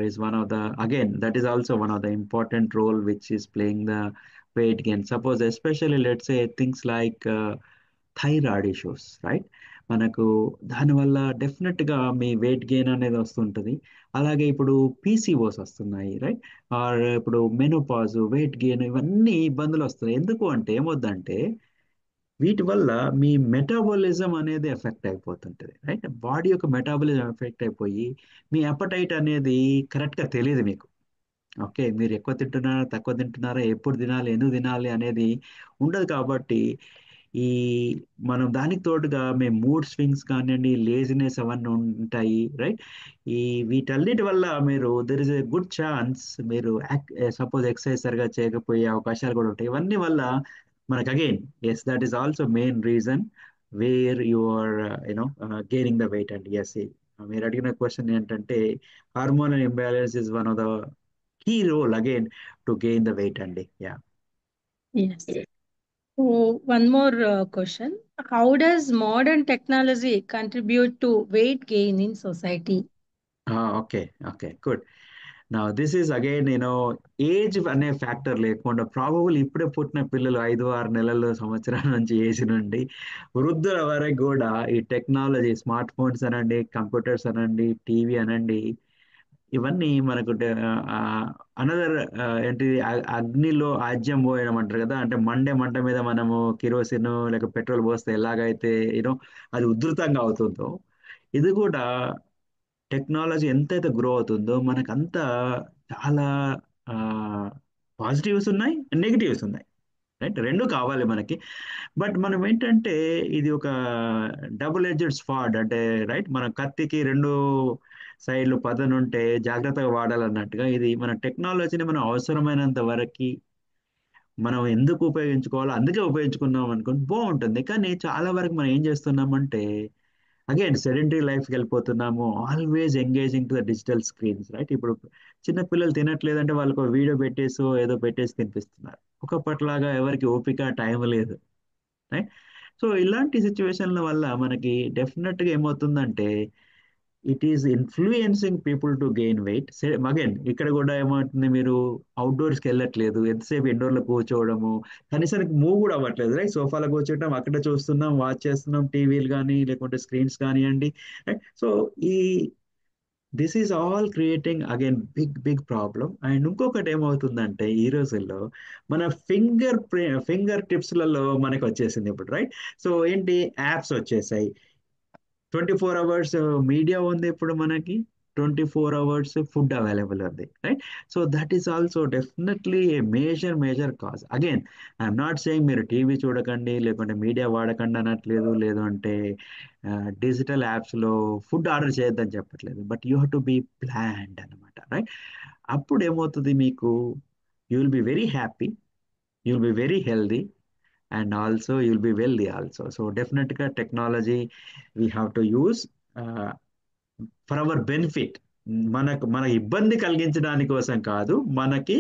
is one of the, again that is also one of the important role which is playing the weight gain. Suppose especially let's a things like thyroid issues, right? మనకు దానివల్ల definite గా మీ weight gain అనేది వస్తుంటుంది. అలాగే ఇప్పుడు PCOS వస్తున్నాయి, right? Are ఇప్పుడు menopause, weight gain, ఇవన్నీ ఇబ్బందులు వస్తున్నాయి. ఎందుకు అంటే ఏమొద్దంటే, వీటి వల్ల మీ మెటాబాలిజం అనేది ఎఫెక్ట్ అయిపోతుంటుంది, రైట్? బాడీ యొక్క మెటాబాలిజం ఎఫెక్ట్ అయిపోయి మీ అపటైట్ అనేది కరెక్ట్గా తెలియదు మీకు. ఓకే, మీరు ఎక్కువ తింటున్నారా, తక్కువ తింటున్నారా, ఎప్పుడు తినాలి, ఎందుకు తినాలి అనేది ఉండదు. కాబట్టి ఈ మనం దానికి తోడుగా మేము మూడ్ స్వింగ్స్ కానివ్వండి, లేజినెస్ అవన్నీ ఉంటాయి, రైట్? ఈ వీటన్నిటి వల్ల మీరు there is a good chance మీరు సపోజ్ ఎక్సర్సైజ్ సరిగా చేయకపోయే అవకాశాలు కూడా ఉంటాయి. ఇవన్నీ వల్ల మనకు again, yes, that is also main reason where you are gaining the weight అండి. ఎస్, మీరు అడిగిన క్వశ్చన్ ఏంటంటే, hormonal imbalance is one of the key role again to gain the weight అండి. Yeah. Yes. So one more question, how does modern technology contribute to weight gain in society? Okay, okay, good. నా this is again age అనే factor లేకుండా, probable ఇప్పుడే పుట్టిన పిల్లలు 5-6 నెలలు, సంవత్సరాల నుంచి ఏజ్ నుండి వృద్ధుల వరకు కూడా ఈ టెక్నాలజీ, స్మార్ట్ ఫోన్స్ అనండి, కంప్యూటర్స్ అనండి, టీవీ అనండి, ఇవన్నీ మనకు అనదర్ ఏంటి, అగ్నిలో ఆజ్యం పోయడం అంటారు కదా, అంటే మండే మంట మీద మనము కిరోసిన్ లేక పెట్రోల్ పోస్తే ఎలాగైతే అది ఉధృతంగా అవుతుందో, ఇది కూడా టెక్నాలజీ ఎంతైతే గ్రో అవుతుందో మనకంతా చాలా పాజిటివ్స్ ఉన్నాయి, నెగిటివ్స్ ఉన్నాయి, రైట్? రెండు కావాలి మనకి. బట్ మనం ఏంటంటే, ఇది ఒక డబుల్ ఎడ్జెడ్ స్వాడ్ అంటే, రైట్, మన కత్తికి రెండు సైడ్లు పదనుంటే జాగ్రత్తగా వాడాలన్నట్టుగా, ఇది మన టెక్నాలజీని మనం అవసరమైనంత వరకు మనం ఎందుకు ఉపయోగించుకోవాలో అందుకే ఉపయోగించుకున్నాం అనుకోండి, బాగుంటుంది. కానీ చాలా వరకు మనం ఏం చేస్తున్నామంటే, అగైన్ సెడెంటరీ లైఫ్కి వెళ్ళిపోతున్నాము, always engaging to the digital screens, right? ఇప్పుడు చిన్న పిల్లలు తినట్లేదంటే వాళ్ళకు వీడియో పెట్టేసో ఏదో పెట్టేసి తినిపిస్తున్నారు. ఒకప్పట్లాగా ఎవరికి ఓపిక, టైం లేదు, రైట్? సో ఇలాంటి సిచ్యువేషన్ల వల్ల మనకి డెఫినెట్గా ఏమవుతుందంటే, it is influencing people to gain weight. Again ఇక్కడ కూడా ఏమవుతుంది, మీరు అవుట్డోర్స్కి వెళ్ళట్లేదు, ఎంతసేపు ఇండోర్లో కూర్చోవడము, కనీసానికి మూవ్ కూడా అవ్వట్లేదు, రైట్? సోఫాలో కూర్చోవడం, అక్కడ చూస్తున్నాం, వాచ్ చేస్తున్నాం, టీవీలు కానీ లేకుంటే స్క్రీన్స్ కానివ్వండి, రైట్? సో ఈ this is all creating again big big problem. And ఇంకొకటి ఏమవుతుందంటే, ఈ రోజుల్లో మన ఫింగర్ టిప్స్లలో మనకి వచ్చేసింది ఇప్పుడు, రైట్? సో ఏంటి, యాప్స్ వచ్చేసాయి. 24 hours మీడియా ఉంది ఇప్పుడు మనకి, 24 hours ఫుడ్ అవైలబుల్ ఉంది, right? So that is also definitely a major major cause. Again, I'm not saying మీరు టీవీ చూడకండి లేకుంటే మీడియా వాడకండి అనట్లేదు, లేదు అంటే డిజిటల్ యాప్స్లో ఫుడ్ ఆర్డర్ చేయొద్దని చెప్పట్లేదు, but you have to be planned అనమాట, రైట్? అప్పుడు ఏమవుతుంది మీకు, you will be very happy, you will be very healthy, and also you'll be wealthy also. So definitely technology we have to use uh, for our benefit. మన ఇబ్బంది కలిగించడానికి కోసం కాదు, మనకి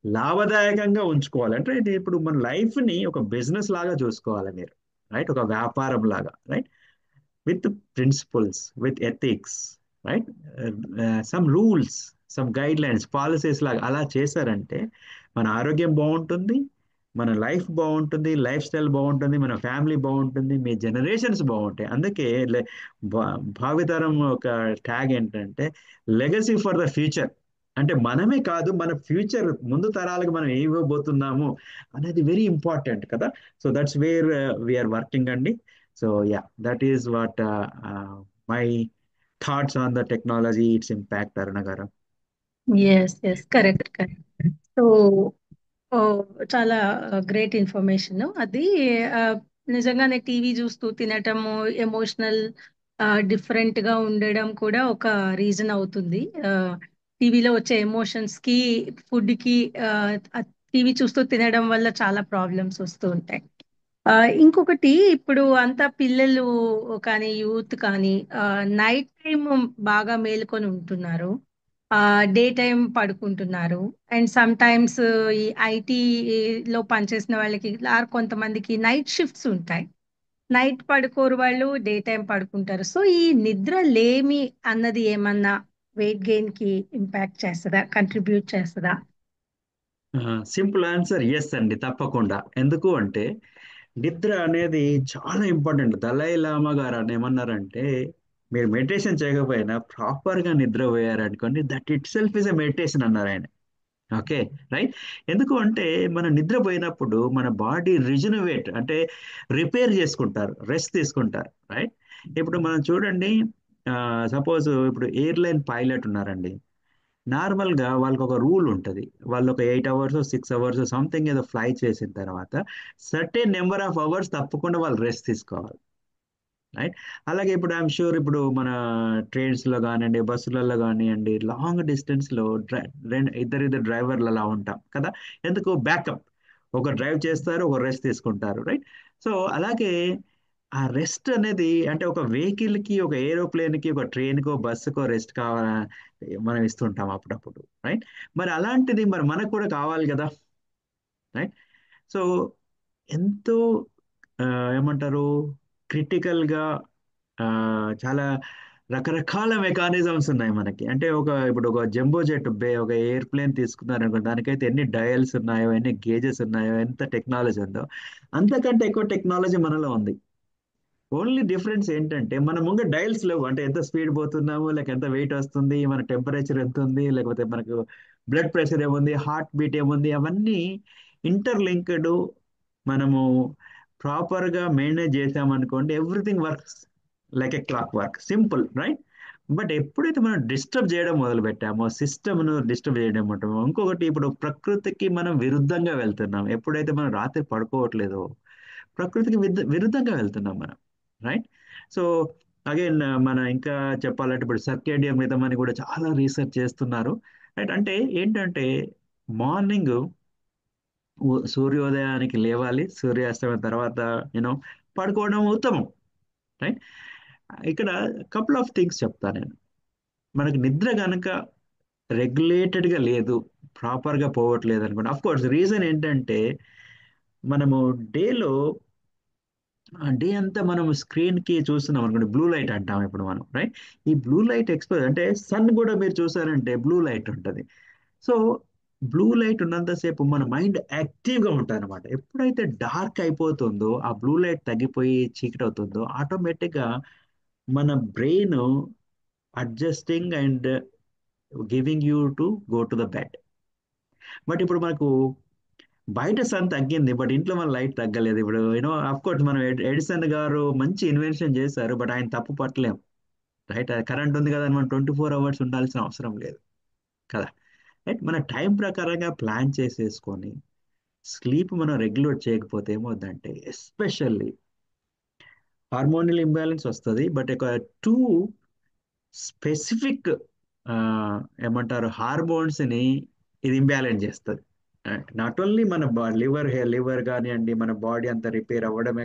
లాభదాయకంగా ఉంచుకోవాలి. అంటే ఇది ఇప్పుడు మన లైఫ్ ని ఒక బిజినెస్ లాగా చూసుకోవాలి మీరు, రైట్? ఒక వ్యాపారం లాగా, right? With principles, with ethics, right? Some rules, some guidelines, policies లాగా అలా చేశారంటే మన ఆరోగ్యం బాగుంటుంది, మన లైఫ్ బాగుంటుంది, లైఫ్ స్టైల్ బాగుంటుంది, మన ఫ్యామిలీ బాగుంటుంది, మీ జనరేషన్స్ బాగుంటాయి. అందుకే భావితరం ఒక ట్యాగ్ ఏంటంటే, లెగసీ ఫర్ ద ఫ్యూచర్ అంటే మనమే కాదు, మన ఫ్యూచర్ ముందు తరాలకు మనం ఏమి ఇవ్వబోతున్నాము అనేది వెరీ ఇంపార్టెంట్ కదా. So that's where we're working అండి. So yeah, that is what my thoughts on the technology, its impact, Aruna గారు. Yes yes, correct correct. So oh, చాలా గ్రేట్ ఇన్ఫర్మేషన్ అది. ఆ, నిజంగానే టీవీ చూస్తూ తినటము, ఎమోషనల్ డిఫరెంట్ గా ఉండడం కూడా ఒక రీజన్ అవుతుంది. టీవీలో వచ్చే ఎమోషన్స్ కి, ఫుడ్ కి, టీవీ చూస్తూ తినడం వల్ల చాలా ప్రాబ్లమ్స్ వస్తూ ఉంటాయి. ఆ, ఇంకొకటి, ఇప్పుడు అంతా పిల్లలు కానీ యూత్ కానీ నైట్ టైం బాగా మేల్కొని ఉంటున్నారు, డే టైం పడుకుంటున్నారు. అండ్ సమ్ టైమ్స్ ఈ ఐటీ లో పనిచేసిన వాళ్ళకి కొంతమందికి నైట్ షిఫ్ట్స్ ఉంటాయి. నైట్ పడుకోరు వాళ్ళు, డే టైం పడుకుంటారు. సో ఈ నిద్ర లేమి అన్నది ఏమన్నా వెయిట్ గెయిన్ కి ఇంపాక్ట్ చేస్తుందా, కంట్రిబ్యూట్ చేస్తుందా? సింపుల్ ఆన్సర్ ఎస్ అండి, తప్పకుండా. ఎందుకు అంటే నిద్ర అనేది చాలా ఇంపార్టెంట్. దలై లామా గారు అని ఏమన్నారంటే, మీరు మెడిటేషన్ చేయకపోయినా ప్రాపర్ గా నిద్ర పోయారనుకోండి, that itself is a meditation అన్నారు ఆయన. Okay, right. ఎందుకు అంటే మనం నిద్రపోయినప్పుడు మన బాడీ రిజనవేట్ అంటే రిపేర్ చేసుకుంటారు, రెస్ట్ తీసుకుంటారు, రైట్. ఇప్పుడు మనం చూడండి, సపోజ్ ఇప్పుడు ఎయిర్లైన్ పైలట్ ఉన్నారండి. నార్మల్ గా వాళ్ళకి ఒక రూల్ ఉంటుంది. వాళ్ళు ఒక 8 అవర్స్ 6 అవర్స్ సంథింగ్ ఏదో ఫ్లై చేసిన తర్వాత సర్టెన్ నెంబర్ ఆఫ్ అవర్స్ తప్పకుండా వాళ్ళు రెస్ట్ తీసుకోవాలి, రైట్. అలాగే ఇప్పుడు ఐఎమ్ షూర్, ఇప్పుడు మన ట్రైన్స్ లో కానివ్వండి, బస్సులలో కానివ్వండి, లాంగ్ డిస్టెన్స్ లో ఇద్దరిద్దరు డ్రైవర్లు అలా ఉంటాం కదా. ఎందుకు? బ్యాకప్. ఒక డ్రైవ్ చేస్తారు, ఒక రెస్ట్ తీసుకుంటారు, రైట్. సో అలాగే ఆ రెస్ట్ అనేది అంటే ఒక వెహికల్ కి, ఒక ఏరోప్లేన్ కి, ఒక ట్రైన్ కో బస్సుకో రెస్ట్ కావాలా, మనం ఇస్తుంటాం అప్పుడప్పుడు, రైట్. మరి అలాంటిది మరి మనకు కూడా కావాలి కదా, రైట్. సో ఎంతో ఆ, ఏమంటారు, క్రిటికల్ గా, ఆ, చాలా రకరకాల మెకానిజమ్స్ ఉన్నాయి మనకి. అంటే ఇప్పుడు ఒక జంబో జెట్ ఒక ఎయిర్ ప్లేన్ తీసుకున్నారనుకో, దానికైతే ఎన్ని డయల్స్ ఉన్నాయో, ఎన్ని గేజెస్ ఉన్నాయో, ఎంత టెక్నాలజీ ఉందో, అంతకంటే ఎక్కువ టెక్నాలజీ మనలో ఉంది. ఓన్లీ డిఫరెన్స్ ఏంటంటే మన ముందు డయల్స్ లేవు. అంటే ఎంత స్పీడ్ పోతున్నాము, లేక ఎంత వెయిట్ వస్తుంది, మన టెంపరేచర్ ఎంత ఉంది, లేకపోతే మనకు బ్లడ్ ప్రెషర్ ఏముంది, హార్ట్ బీట్ ఏముంది, అవన్నీ ఇంటర్లింక్డ్. మనము ప్రాపర్ గా మేనేజ్ చేసామనుకోండి, everything works like a clock work, simple, right. But ఎప్పుడైతే మనం డిస్టర్బ్ చేయడం మొదలు పెట్టామో, సిస్టమ్ను డిస్టర్బ్ చేయడం అంటామో, ఇంకొకటి, ఇప్పుడు ప్రకృతికి మనం విరుద్ధంగా వెళ్తున్నాం. ఎప్పుడైతే మనం రాత్రి పడుకోవట్లేదో, ప్రకృతికి విరుద్ధంగా వెళ్తున్నాం మనం, రైట్. సో అగైన్ మన ఇంకా చెప్పాలంటే ఇప్పుడు సర్కేడియం రిథమ్ అని కూడా చాలా రీసెర్చ్ చేస్తున్నారు, రైట్. అంటే ఏంటంటే మార్నింగ్ సూర్యోదయానికి లేవాలి, సూర్యాస్తమయం తర్వాత యూనో పడుకోవడం ఉత్తమం, రైట్. ఇక్కడ కపుల్ ఆఫ్ థింగ్స్ చెప్తా నేను. మనకి నిద్ర కనుక రెగ్యులేటెడ్ గా లేదు, ప్రాపర్ గా పోవట్లేదు అనుకోండి, అఫ్ కోర్స్ రీజన్ ఏంటంటే మనము డేలో డే అంతా మనం స్క్రీన్ కి చూస్తున్నాం అనుకోండి, బ్లూ లైట్ అంటాం ఇప్పుడు మనం, రైట్. ఈ బ్లూ లైట్ ఎక్స్పోజ్ అంటే సన్ కూడా మీరు చూసారంటే బ్లూ లైట్ ఉంటుంది. సో బ్లూ లైట్ ఉన్నంతసేపు మన మైండ్ యాక్టివ్ గా ఉంటుంది అనమాట. ఎప్పుడైతే డార్క్ అయిపోతుందో, ఆ బ్లూ లైట్ తగ్గిపోయి చీకటి అవుతుందో, ఆటోమేటిక్ గా మన brain adjusting and giving you to go to the bed. But ఇప్పుడు మనకు బయట సన్ తగ్గింది, బట్ ఇంట్లో మన లైట్ తగ్గలేదు. ఇప్పుడు యూనో అఫ్ కోర్స్ మనం ఎడిసన్ గారు మంచి ఇన్వెన్షన్ చేశారు, బట్ ఆయన తప్పు పట్టలేం, రైట్. కరెంట్ ఉంది కదా అని మనం 24 అవర్స్ ఉండాల్సిన అవసరం లేదు కదా, రైట్. మన టైం ప్రకారంగా ప్లాన్ చేసేసుకొని స్లీప్ మనం రెగ్యులేట్ చేయకపోతే ఏమవుతుందంటే, ఎస్పెషల్లీ హార్మోనల్ ఇంబ్యాలెన్స్ వస్తుంది. బట్ ఒక టూ స్పెసిఫిక్ ఏమంటారు హార్మోన్స్ ని ఇది ఇంబ్యాలెన్స్ చేస్తుంది. నాట్ ఓన్లీ మన లివర్ కానివ్వండి, మన బాడీ అంతా రిపేర్ అవ్వడమే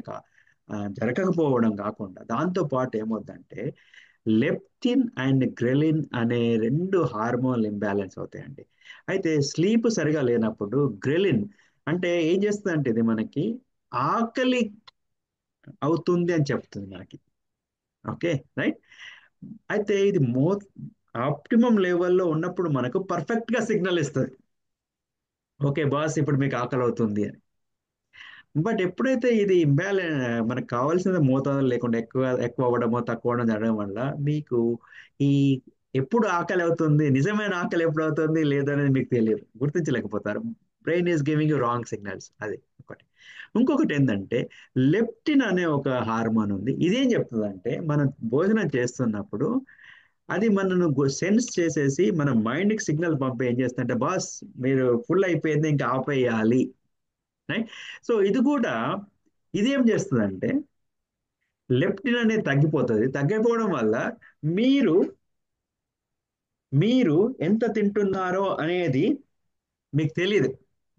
జరగకపోవడం కాకుండా, దాంతో పాటు ఏమవుతుందంటే లెప్టిన్ అండ్ గ్రెలిన్ అనే రెండు హార్మోన్లు ఇంబ్యాలెన్స్ అవుతాయండి. అయితే స్లీప్ సరిగా లేనప్పుడు గ్రెలిన్ అంటే ఏం చేస్తుంది అంటే, ఇది మనకి ఆకలి అవుతుంది అని చెప్తుంది మనకి, ఓకే, రైట్. అయితే ఇది ఆప్టిమం లెవెల్లో ఉన్నప్పుడు మనకు పర్ఫెక్ట్ గా సిగ్నల్ ఇస్తుంది, ఓకే బాస్ ఇప్పుడు మీకు ఆకలి అవుతుంది అని. బట్ ఎప్పుడైతే ఇది మనకు కావాల్సిన మోతాదు లేకుండా ఎక్కువ ఎక్కువ అవ్వడమో తక్కువ అవ్వడం జరగడం వల్ల మీకు ఈ ఎప్పుడు ఆకలి అవుతుంది, నిజమైన ఆకలి ఎప్పుడు అవుతుంది లేదనేది మీకు తెలియదు, గుర్తించలేకపోతారు. Brain is giving you wrong signals. అది ఒకటి. ఇంకొకటి ఏంటంటే లెప్టిన్ అనే ఒక హార్మోన్ ఉంది. ఇదేం చెప్తుందంటే మనం భోజనం చేస్తున్నప్పుడు అది మనను సెన్స్ చేసేసి మన మైండ్కి సిగ్నల్ పంపి ఏం చేస్తుందంటే, బాస్ మీరు ఫుల్ అయిపోయింది ఇంకా ఆపేయాలి, రైట్? సో ఇది కూడా ఇదేం చేస్తుందంటే లెప్టిన్ అనేది తగ్గిపోతుంది. తగ్గిపోవడం వల్ల మీరు మీరు ఎంత తింటున్నారో అనేది మీకు తెలియదు.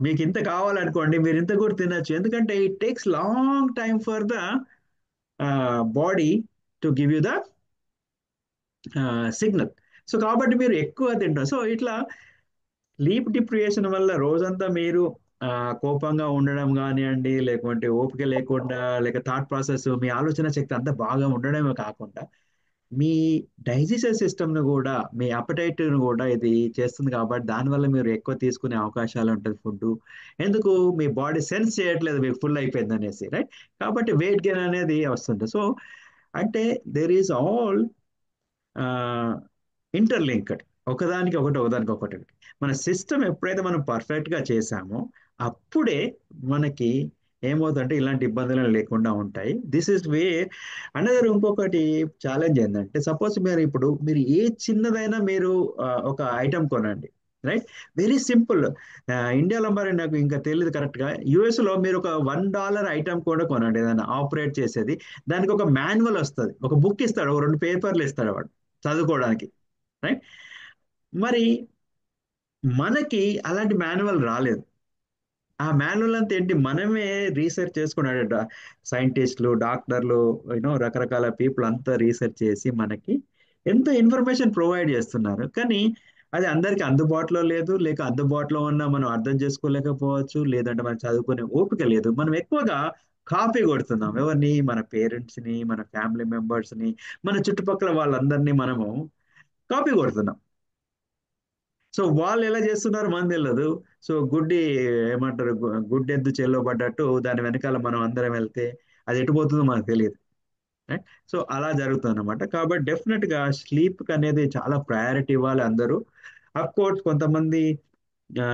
మీకు ఇంత కావాలనుకోండి, మీరు ఇంత కూడా తినచ్చు. ఎందుకంటే it takes long time for the body to give you the signal. So కాబట్టి మీరు ఎక్కువ తింటారు. సో ఇట్లా స్లీప్ డిప్రియేషన్ వల్ల రోజంతా మీరు ఆ, కోపంగా ఉండడం కానివ్వండి, లేకుంటే ఓపిక లేకుండా, లేక థాట్ ప్రాసెస్, మీ ఆలోచన శక్తి అంతా బాగా ఉండడమే కాకుండా మీ డైజెషన్ సిస్టమ్ను కూడా, మీ అపటైట్ను కూడా ఇది చేస్తుంది. కాబట్టి దానివల్ల మీరు ఎక్కువ తీసుకునే అవకాశాలు ఉంటుంది ఫుడ్. ఎందుకు? మీ బాడీ సెన్స్ చేయట్లేదు మీకు ఫుల్ అయిపోయింది అనేసి, రైట్? కాబట్టి వెయిట్ గెయిన్ అనేది వస్తుంది. సో అంటే దేర్ ఈస్ ఆల్ ఇంటర్లింక్డ్, ఒకదానికి ఒకటి ఒకదానికి ఒకటి. మన సిస్టమ్ ఎప్పుడైతే మనం పర్ఫెక్ట్గా చేసామో అప్పుడే మనకి ఏమవుతుందంటే ఇలాంటి ఇబ్బందులు లేకుండా ఉంటాయి. This is way. అనదర్ ఇంకొకటి ఛాలెంజ్ ఏంటంటే, సపోజ్ మీరు ఏ చిన్నదైనా మీరు ఒక ఐటమ్ కొనండి, రైట్? Very simple. ఇండియాలో మరి నాకు ఇంకా తెలియదు కరెక్ట్గా, యుఎస్లో మీరు ఒక $1 ఐటమ్ కూడా కొనండి, ఏదైనా ఆపరేట్ చేసేది. దానికి ఒక మాన్యువల్ వస్తుంది, ఒక బుక్ ఇస్తాడు, ఒక 2 పేపర్లు ఇస్తాడు వాడు చదువుకోవడానికి, రైట్? మరి మనకి అలాంటి మాన్యువల్ రాలేదు. ఆ మాన్యువల్ అంతా ఏంటి, మనమే రీసెర్చ్ చేసుకున్నాడు. సైంటిస్టులు, డాక్టర్లు, రకరకాల పీపుల్ అంతా రీసెర్చ్ చేసి మనకి ఎంతో ఇన్ఫర్మేషన్ ప్రొవైడ్ చేస్తున్నారు. కానీ అది అందరికి అందుబాటులో లేదు, లేక అందుబాటులో ఉన్నా మనం అర్థం చేసుకోలేకపోవచ్చు, లేదంటే మనం చదువుకునే ఓపిక లేదు. మనం ఎక్కువగా కాపీ కొడుతున్నాం. ఎవరిని? మన పేరెంట్స్ని, మన ఫ్యామిలీ మెంబర్స్ని, మన చుట్టుపక్కల వాళ్ళందరినీ మనము కాపీ కొడుతున్నాం. సో వాళ్ళు ఎలా చేస్తున్నారు మనకు తెలియదు. సో గుడ్డి ఏమంటారు, గుడ్డి ఎద్దు చేలో పడ్డట్టు దాని వెనకాల మనం అందరం వెళ్తే అది ఎటు పోతుందో మనకు తెలియదు, రైట్? సో అలా జరుగుతుంది అనమాట. కాబట్టి డెఫినెట్ గా స్లీప్ అనేది చాలా ప్రయారిటీ ఇవ్వాలి అందరూ. అఫ్ కోర్స్ కొంతమంది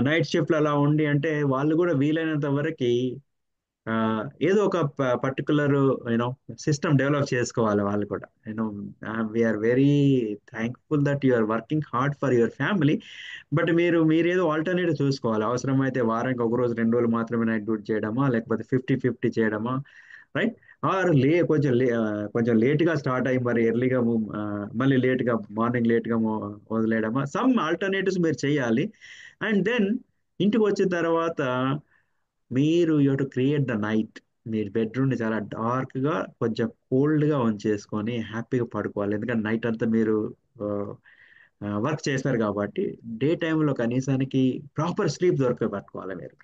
నైట్ షిఫ్ట్లు అలా ఉండి అంటే వాళ్ళు కూడా వీలైనంత వరకు ఆ, ఏదో ఒక పర్టికులర్ యూనో సిస్టమ్ డెవలప్ చేసుకోవాలి వాళ్ళు కూడా. You know we're very thankful that you are working hard for your family. But మీరేదో ఆల్టర్నేటివ్ చూసుకోవాలి. అవసరమైతే వారానికి ఒక రోజు 2 రోజులు మాత్రమే నైట్ డ్యూటీ చేయడమా, లేకపోతే 50-50 చేయడమా, రైట్? ఆర్ కొంచెం లేట్గా స్టార్ట్ అయ్యి మరి ఎర్లీగా మళ్ళీ లేట్గా మార్నింగ్ లేట్గా వదిలేయడమా, సమ్ ఆల్టర్నేటివ్స్ మీరు చేయాలి. అండ్ దెన్ ఇంటికి వచ్చిన తర్వాత మీరు you to create the night. మీరు బెడ్రూమ్ని చాలా డార్క్గా, కొంచెం కోల్డ్గా ఉంచేసుకొని హ్యాపీగా పడుకోవాలి. ఎందుకంటే నైట్ అంతా మీరు వర్క్ చేస్తారు కాబట్టి డే టైంలో కనీసానికి ప్రాపర్ స్లీప్ దొరక పట్టుకోవాలి మీరు,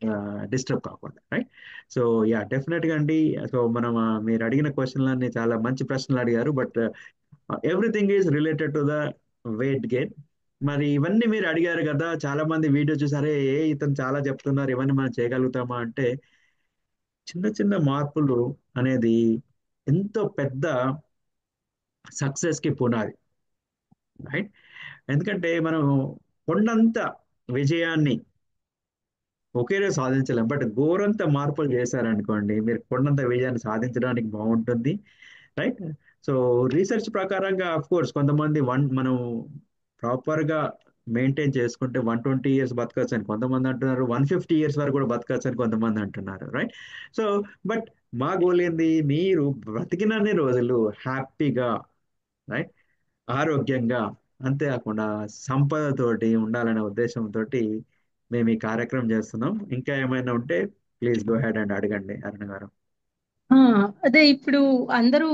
డిస్టర్బ్ కాకుండా, రైట్? సో యా, డెఫినెట్గా అండి. సో మనం మీరు అడిగిన క్వశ్చన్లన్నీ చాలా మంచి ప్రశ్నలు అడిగారు. But everything is related to the weight gain. మరి ఇవన్నీ మీరు అడిగారు కదా, చాలా మంది వీడియో చూసారే, ఇతను చాలా చెప్తున్నారు, ఇవన్నీ మనం చేయగలుగుతామా అంటే చిన్న చిన్న మార్పులు అనేది ఎంతో పెద్ద సక్సెస్ కి పునాది, రైట్? ఎందుకంటే మనం కొండంత విజయాన్ని ఒకే రోజు సాధించలేం. బట్ ఘోరంత మార్పులు చేశారనుకోండి, మీరు కొండంత విజయాన్ని సాధించడానికి బాగుంటుంది, రైట్? సో రీసెర్చ్ ప్రకారంగా అఫ్ కోర్స్ కొంతమంది మనం ప్రాపర్ గా మెయింటైన్ చేసుకుంటే 120 ఇయర్స్ బతకచ్చు అని కొంతమంది అంటున్నారు, 150 ఇయర్స్ వరకు కూడా బతకచ్చు అని కొంతమంది అంటున్నారు, రైట్? సో బట్ మా గోల్ ఏంది, మీరు బ్రతికినన్ని రోజులు హ్యాపీగా, రైట్, ఆరోగ్యంగా, అంతేకాకుండా సంపదతోటి ఉండాలనే ఉద్దేశంతో మేము ఈ కార్యక్రమం చేస్తున్నాం. ఇంకా ఏమైనా ఉంటే ప్లీజ్ గో హెడ్ అండ్ అడగండి అరుణ గారు. ఆ, అదే ఇప్పుడు అందరూ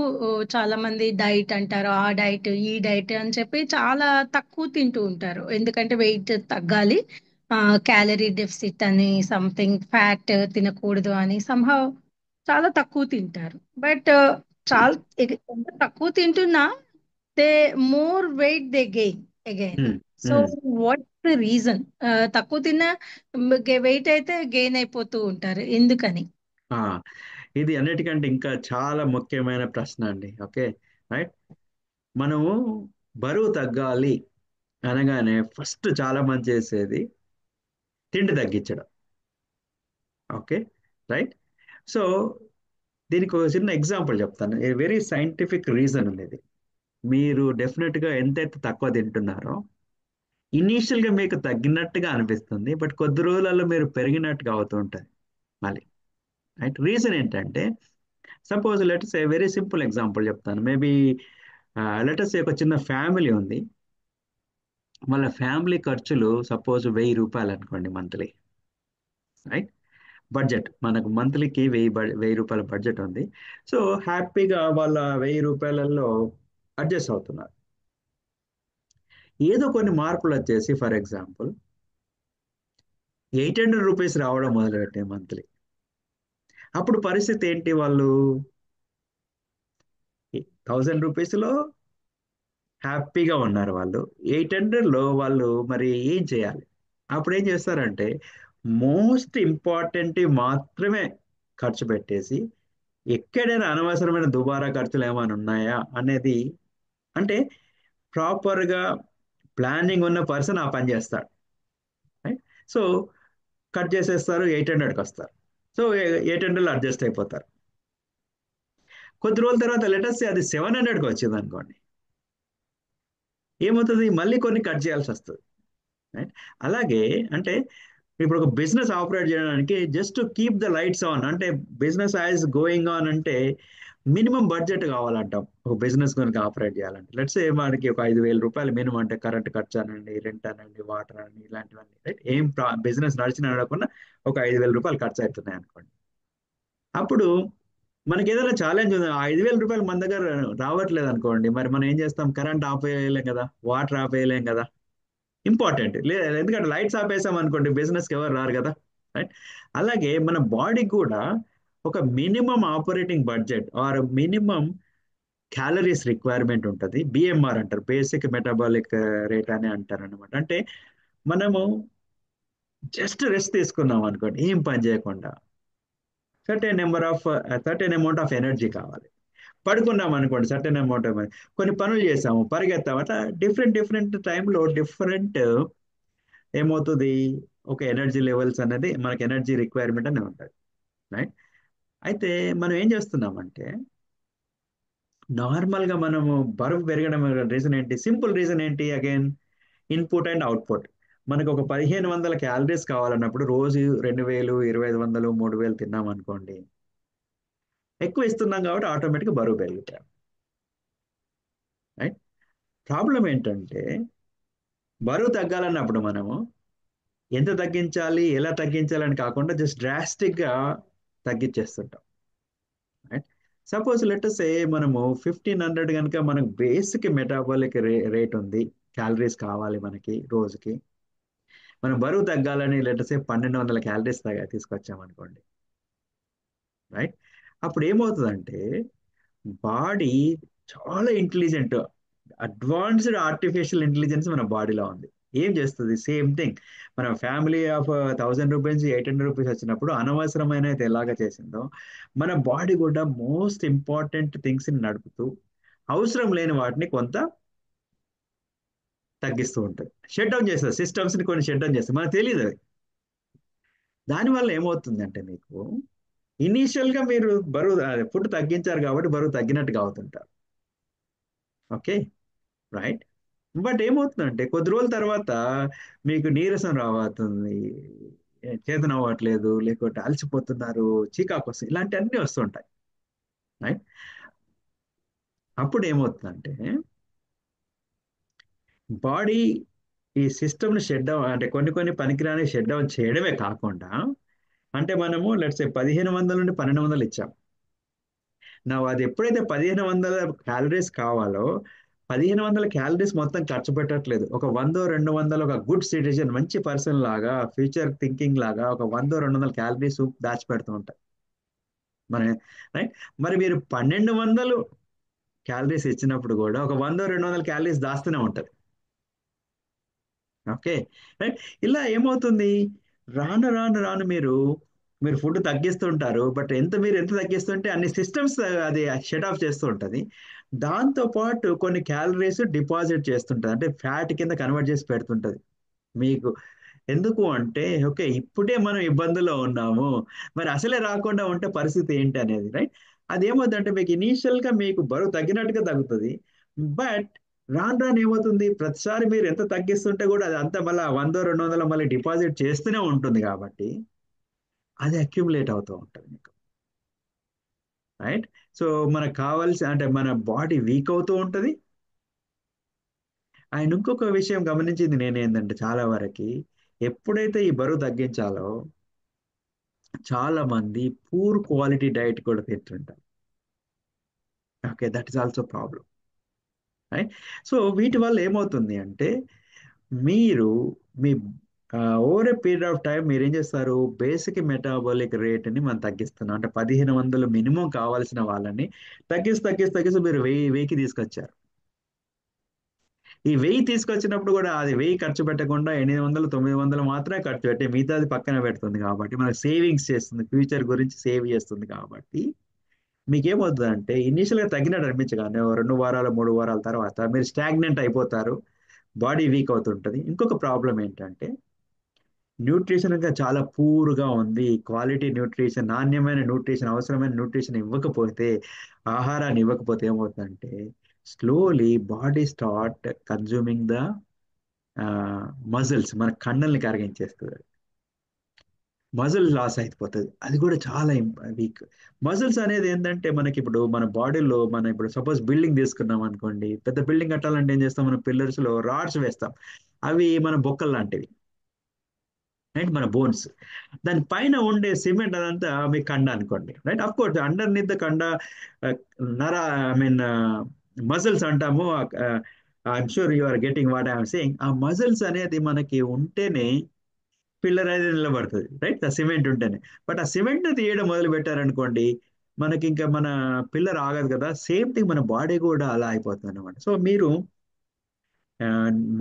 చాలా మంది డైట్ అంటారు, ఆ డైట్ ఈ డైట్ అని చెప్పి చాలా తక్కువ తింటూ ఉంటారు. ఎందుకంటే వెయిట్ తగ్గాలి, క్యాలరీ డెఫిసిట్ అని, సంథింగ్ ఫ్యాట్ తినకూడదు అని సంహవ్ చాలా తక్కువ తింటారు. బట్ చాలా ఎంత తక్కువ తింటున్నా they more weight they gain again. Um, so um, what the reason? తక్కువ తిన్నా వెయిట్ అయితే గెయిన్ అయిపోతూ ఉంటారు, ఎందుకని? ఆ, ఇది అన్నిటికంటే ఇంకా చాలా ముఖ్యమైన ప్రశ్న అండి. Okay, right. మనము బరువు తగ్గాలి అనగానే ఫస్ట్ చాలా మంది చేసేది తిండి తగ్గించడం. Okay, right. సో దీనికి ఒక చిన్న ఎగ్జాంపుల్ చెప్తాను. ఏ వెరీ సైంటిఫిక్ రీజన్ ఉండేది. మీరు డెఫినెట్గా ఎంతైతే తక్కువ తింటున్నారో ఇనీషియల్గా మీకు తగ్గినట్టుగా అనిపిస్తుంది, బట్ కొద్ది రోజులలో మీరు పెరిగినట్టుగా అవుతూ ఉంటుంది మళ్ళీ. రైట్. రీజన్ ఏంటంటే, suppose let's a very simple example చెప్తాను. మేబీ లెటస్ ఒక చిన్న ఫ్యామిలీ ఉంది. వాళ్ళ ఫ్యామిలీ ఖర్చులు సపోజ్ 1000 రూపాయలు అనుకోండి మంత్లీ. రైట్. బడ్జెట్ మనకు మంత్లీకి 1000 రూపాయల బడ్జెట్ ఉంది. సో హ్యాపీగా వాళ్ళ 1000 రూపాయలలో అడ్జస్ట్ అవుతున్నారు. ఏదో కొన్ని మార్పులు వచ్చేసి ఫర్ ఎగ్జాంపుల్ 800 రూపీస్ రావడం మొదలుపెట్టే మంత్లీ. అప్పుడు పరిస్థితి ఏంటి? వాళ్ళు 1000 రూపీస్లో హ్యాపీగా ఉన్నారు. వాళ్ళు 800లో వాళ్ళు మరి ఏం చేయాలి? అప్పుడు ఏం చేస్తారంటే మోస్ట్ ఇంపార్టెంట్ మాత్రమే ఖర్చు పెట్టేసి, ఎక్కడైనా అనవసరమైన దుబారా ఖర్చులు ఏమైనా ఉన్నాయా అనేది, అంటే ప్రాపర్గా ప్లానింగ్ ఉన్న పర్సన్ ఆ పని చేస్తాడు. రైట్. సో కట్ చేసేస్తారు, 800కి వస్తారు. సో 800లో అడ్జస్ట్ అయిపోతారు. కొద్ది రోజుల తర్వాత లెటర్స్ అది 700కి వచ్చింది అనుకోండి, ఏమవుతుంది? మళ్ళీ కొన్ని కట్ చేయాల్సి వస్తుంది. రైట్. అలాగే అంటే ఇప్పుడు ఒక బిజినెస్ ఆపరేట్ చేయడానికి just keep the lights on, అంటే బిజినెస్ యాజ్ గోయింగ్ ఆన్ అంటే మినిమం బడ్జెట్ కావాలంటాం. ఒక బిజినెస్ కనుక ఆపరేట్ చేయాలంటే లెట్స్ ఏ మనకి ఒక 5,000 రూపాయలు మినిమం, అంటే కరెంట్ ఖర్చు అనండి, రెంట్ అనండి, వాటర్ అనండి, ఇలాంటివన్నీ. రైట్. ఏం బిజినెస్ నడిచిన నడకుండా ఒక 5,000 రూపాయలు ఖర్చు అవుతున్నాయి అనుకోండి. అప్పుడు మనకి ఏదైనా ఛాలెంజ్ ఉంది, ఆ 5,000 రూపాయలు మన దగ్గర రావట్లేదు అనుకోండి, మరి మనం ఏం చేస్తాం? కరెంట్ ఆపేయలేం కదా, వాటర్ ఆపేయలేం కదా. ఇంపార్టెంట్ లేదు, ఎందుకంటే లైట్స్ ఆపేసాం అనుకోండి బిజినెస్కి ఎవరు రారు కదా. రైట్. అలాగే మన బాడీకి కూడా ఒక minimum operating budget or minimum calories requirement ఉంటుంది. బిఎంఆర్ అంటారు, బేసిక్ మెటబాలిక్ రేట్ అని అంటారు అనమాట. అంటే మనము జస్ట్ రెస్ట్ తీసుకున్నాం అనుకోండి, ఏం పని చేయకుండా, సర్టెన్ అమౌంట్ ఆఫ్ ఎనర్జీ కావాలి. పడుకున్నాం అనుకోండి, సర్టెన్ అమౌంట్ ఆఫ్, కొన్ని పనులు చేసాము, పరిగెత్తాము, అట్లా డిఫరెంట్ డిఫరెంట్ టైంలో డిఫరెంట్ ఏమవుతుంది, ఒక ఎనర్జీ లెవెల్స్ అనేది మనకి ఎనర్జీ రిక్వైర్మెంట్ అనేది ఉంటుంది. రైట్. అయితే మనం ఏం చేస్తున్నామంటే నార్మల్గా మనము బరువు పెరగడం రీజన్ ఏంటి? సింపుల్ రీజన్ ఏంటి? Again input and output. మనకు ఒక 1,500 క్యాలరీస్ కావాలన్నప్పుడు రోజు 2,000, 2,500, 3,000 తిన్నాం అనుకోండి, ఎక్కువ ఇస్తున్నాం కాబట్టి ఆటోమేటిక్గా బరువు పెరుగుతాం. రైట్. ప్రాబ్లం ఏంటంటే బరువు తగ్గాలన్నప్పుడు మనము ఎంత తగ్గించాలి, ఎలా తగ్గించాలని కాకుండా జస్ట్ డ్రాస్టిక్గా తగ్గించేస్తుంటాం. రైట్. సపోజ్ లెటర్స్ ఏ మనము 1,500 కనుక మనకు బేసిక్ మెటాబాలిక్ రేట్ ఉంది, క్యాలరీస్ కావాలి మనకి రోజుకి, మనం బరువు తగ్గాలని లెటర్స్ ఏ 1,200 క్యాలరీస్ తీసుకొచ్చాం అనుకోండి. రైట్. అప్పుడు ఏమవుతుందంటే బాడీ చాలా ఇంటెలిజెంట్, అడ్వాన్స్డ్ ఆర్టిఫిషియల్ ఇంటెలిజెన్స్ మన బాడీలో ఉంది. ఏం చేస్తుంది? Same thing. మన ఫ్యామిలీ ఆఫ్ 1,000 రూపీస్ 800 రూపీస్ వచ్చినప్పుడు అనవసరమైన ఎలాగ చేసిందో, మన బాడీ కూడా మోస్ట్ ఇంపార్టెంట్ థింగ్స్ నడుపుతూ అవసరం లేని వాటిని కొంత తగ్గిస్తూ ఉంటుంది. షట్ డౌన్ చేస్తుంది, సిస్టమ్స్ ని కొన్ని షట్ డౌన్ చేస్తుంది, మనకు తెలియదు అది. దానివల్ల ఏమవుతుందంటే మీకు ఇనీషియల్ గా మీరు బరువు ఫుడ్ తగ్గించారు కాబట్టి బరువు తగ్గినట్టుగా అవుతుంటారు. Okay, right. బట్ ఏమవుతుందంటే కొద్ది రోజుల తర్వాత మీకు నీరసం రాబోతుంది, చేతన అవ్వట్లేదు, లేకపోతే అలసిపోతున్నారు, చీకాకు వస్తుంది, ఇలాంటివన్నీ వస్తుంటాయి. రైట్. అప్పుడు ఏమవుతుందంటే బాడీ ఈ సిస్టమ్ని షట్ డౌన్, అంటే కొన్ని కొన్ని పనికిరాని షట్ డౌన్ చేయడమే కాకుండా, అంటే మనము లెట్స్ 1,500 నుండి 1,200 ఇచ్చాం. నా అది ఎప్పుడైతే 1,500 క్యాలరీస్ కావాలో 1,500 క్యాలరీస్ మొత్తం ఖర్చు పెట్టట్లేదు. ఒక 100, 200 ఒక గుడ్ సిటిజన్, మంచి పర్సన్ లాగా, ఫ్యూచర్ థింకింగ్ లాగా ఒక 100, 200 క్యాలరీస్ దాచిపెడుతూ ఉంటాయి మన. రైట్. మరి మీరు 1,200 క్యాలరీస్ ఇచ్చినప్పుడు కూడా ఒక 100, 200 క్యాలరీస్ దాస్తూనే ఉంటుంది. Okay, right. ఇలా ఏమవుతుంది? రాను రాను రాను మీరు మీరు ఫుడ్ తగ్గిస్తుంటారు, బట్ మీరు ఎంత తగ్గిస్తుంటే అన్ని సిస్టమ్స్ అది షట్ ఆఫ్ చేస్తూ ఉంటది. దాంతో పాటు కొన్ని క్యాలరీస్ డిపాజిట్ చేస్తుంటది, అంటే ఫ్యాట్ కింద కన్వర్ట్ చేసి పెడుతుంటది మీకు. ఎందుకు అంటే ఓకే, ఇప్పుడే మనం ఇబ్బందుల్లో ఉన్నాము, మరి అసలే రాకుండా ఉంటే పరిస్థితి ఏంటి అనేది, రైట్? అదేమవుతుందంటే మీకు ఇనీషియల్ గా మీకు బరువు తగ్గినట్టుగా తగ్గుతుంది, బట్ రాను రాను ఏమవుతుంది, ప్రతిసారి మీరు ఎంత తగ్గిస్తుంటే కూడా అది అంతా మళ్ళీ 100 200 మళ్ళీ డిపాజిట్ చేస్తూనే ఉంటుంది, కాబట్టి అది అక్యుములేట్ అవుతూ ఉంటుంది మీకు, రైట్? సో మనకు కావాల్సి అంటే మన బాడీ వీక్ అవుతూ ఉంటుంది. అండ్ ఇంకొక విషయం గమనించింది నేను ఏంటంటే, చాలా వరకు ఎప్పుడైతే ఈ బరువు తగ్గించాలో చాలా మంది పూర్ క్వాలిటీ డైట్ కూడా తింటుంటారు. Okay, that is also problem, right? So వీటి వల్ల ఏమవుతుంది అంటే మీరు మీ over a period of time మీరు ఏం చేస్తారు, బేసిక్ మెటాబాలిక్ రేట్ ని మనం తగ్గిస్తున్నాం. అంటే 1500 మినిమం కావాల్సిన వాళ్ళని తగ్గిస్తూ మీరు 1000కి తీసుకొచ్చారు. ఈ 1000 తీసుకొచ్చినప్పుడు కూడా అది 1000 ఖర్చు పెట్టకుండా 800 900 మాత్రమే ఖర్చు పెట్టి మిగతాది పక్కన పెడుతుంది, కాబట్టి మనకు సేవింగ్స్ చేస్తుంది, ఫ్యూచర్ గురించి సేవ్ చేస్తుంది. కాబట్టి మీకేమవుతుందంటే ఇనిషియల్ గా తగ్గినట్టు అనిపించగానే ఓ 2 వారాలు 3 వారాల తర్వాత మీరు స్టాగ్నెంట్ అయిపోతారు, బాడీ వీక్ అవుతుంటది. ఇంకొక ప్రాబ్లం ఏంటంటే న్యూట్రిషన్ ఇంకా చాలా పూర్గా ఉంది, క్వాలిటీ న్యూట్రిషన్, నాణ్యమైన న్యూట్రిషన్, అవసరమైన న్యూట్రిషన్ ఇవ్వకపోతే, ఆహారాన్ని ఇవ్వకపోతే ఏమవుతుందంటే slowly body start consuming the muscles, మన కండల్ని కరిగించేస్తుంది, మజిల్ లాస్ అయిపోతుంది. అది కూడా చాలా వీక్. మజిల్స్ అనేది ఏంటంటే మనకి ఇప్పుడు మన బాడీలో మన ఇప్పుడు సపోజ్ బిల్డింగ్ తీసుకున్నాం అనుకోండి, పెద్ద బిల్డింగ్ కట్టాలంటే ఏం చేస్తాం, మనం పిల్లర్స్ లో రాడ్స్ వేస్తాం, అవి మన బొక్కలు లాంటివి, రైట్? మన బోన్స్. దాని పైన ఉండే సిమెంట్ అదంతా మీ కండ అనుకోండి, right? Of course underneath the కండ నర ఐ మీన్ మజిల్స్ అంటాము. I'm sure you are getting what I'm saying. ఆ మజిల్స్ అనేది మనకి ఉంటేనే పిల్లర్ అనేది నిలబడుతుంది, రైట్? ఆ సిమెంట్ ఉంటేనే. బట్ ఆ సిమెంట్ తీయడం మొదలు పెట్టారనుకోండి, మనకి ఇంకా మన పిల్లర్ ఆగదు కదా. సేమ్ థింగ్ మన బాడీ కూడా అలా అయిపోతుంది అనమాట. సో మీరు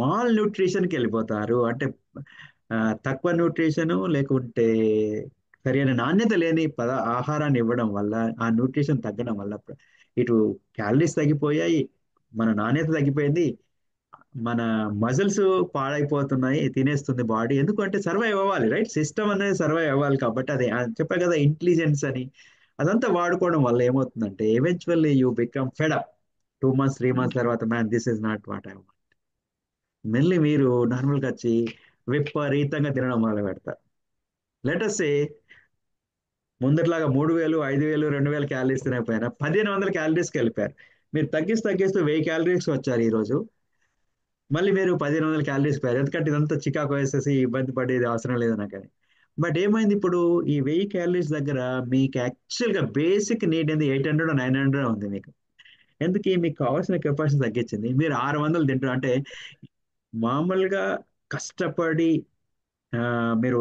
మాల్ న్యూట్రిషన్కి వెళ్ళిపోతారు, అంటే తక్కువ న్యూట్రిషన్ లేకుంటే సరైన నాణ్యత లేని ఆహారాన్ని ఇవ్వడం వల్ల, ఆ న్యూట్రిషన్ తగ్గడం వల్ల ఇటు క్యాలరీస్ తగ్గిపోయాయి, మన నాణ్యత తగ్గిపోయింది, మన మజిల్స్ పాడైపోతున్నాయి, తినేస్తుంది బాడీ. ఎందుకంటే సర్వైవ్ అవ్వాలి, రైట్? సిస్టమ్ అనేది సర్వైవ్ అవ్వాలి, కాబట్టి అదే చెప్పా కదా, ఇంటెలిజెన్స్ అని. అదంతా వాడుకోవడం వల్ల ఏమవుతుందంటే eventually you become fed up. 2 months 3 months తర్వాత man this is not what I want, మళ్ళీ మీరు నార్మల్గా వచ్చి విపరీతంగా తినడం మొదలు పెడతారు. లెటస్ సే ముందట్లాగా 3000 5000 2000 క్యాలరీస్ తినకపోయినా 1500 క్యాలరీస్కి వెళ్ళిపోయారు. మీరు తగ్గిస్తూ 1000 క్యాలరీస్ వచ్చారు ఈ రోజు, మళ్ళీ మీరు 1500 క్యాలరీస్ పోయారు. ఎందుకంటే ఇదంతా చికాకు వేసేసి ఇబ్బంది పడేది అవసరం లేదు నాకు అని. బట్ ఏమైంది, ఇప్పుడు ఈ 1000 క్యాలరీస్ దగ్గర మీకు యాక్చువల్గా బేసిక్ నీడ్ ఏంది 800 900 ఉంది మీకు. ఎందుకు మీకు కావాల్సిన కెపాసిటీ తగ్గించింది, మీరు 600 తింటారు. అంటే మామూలుగా కష్టపడి ఆ, మీరు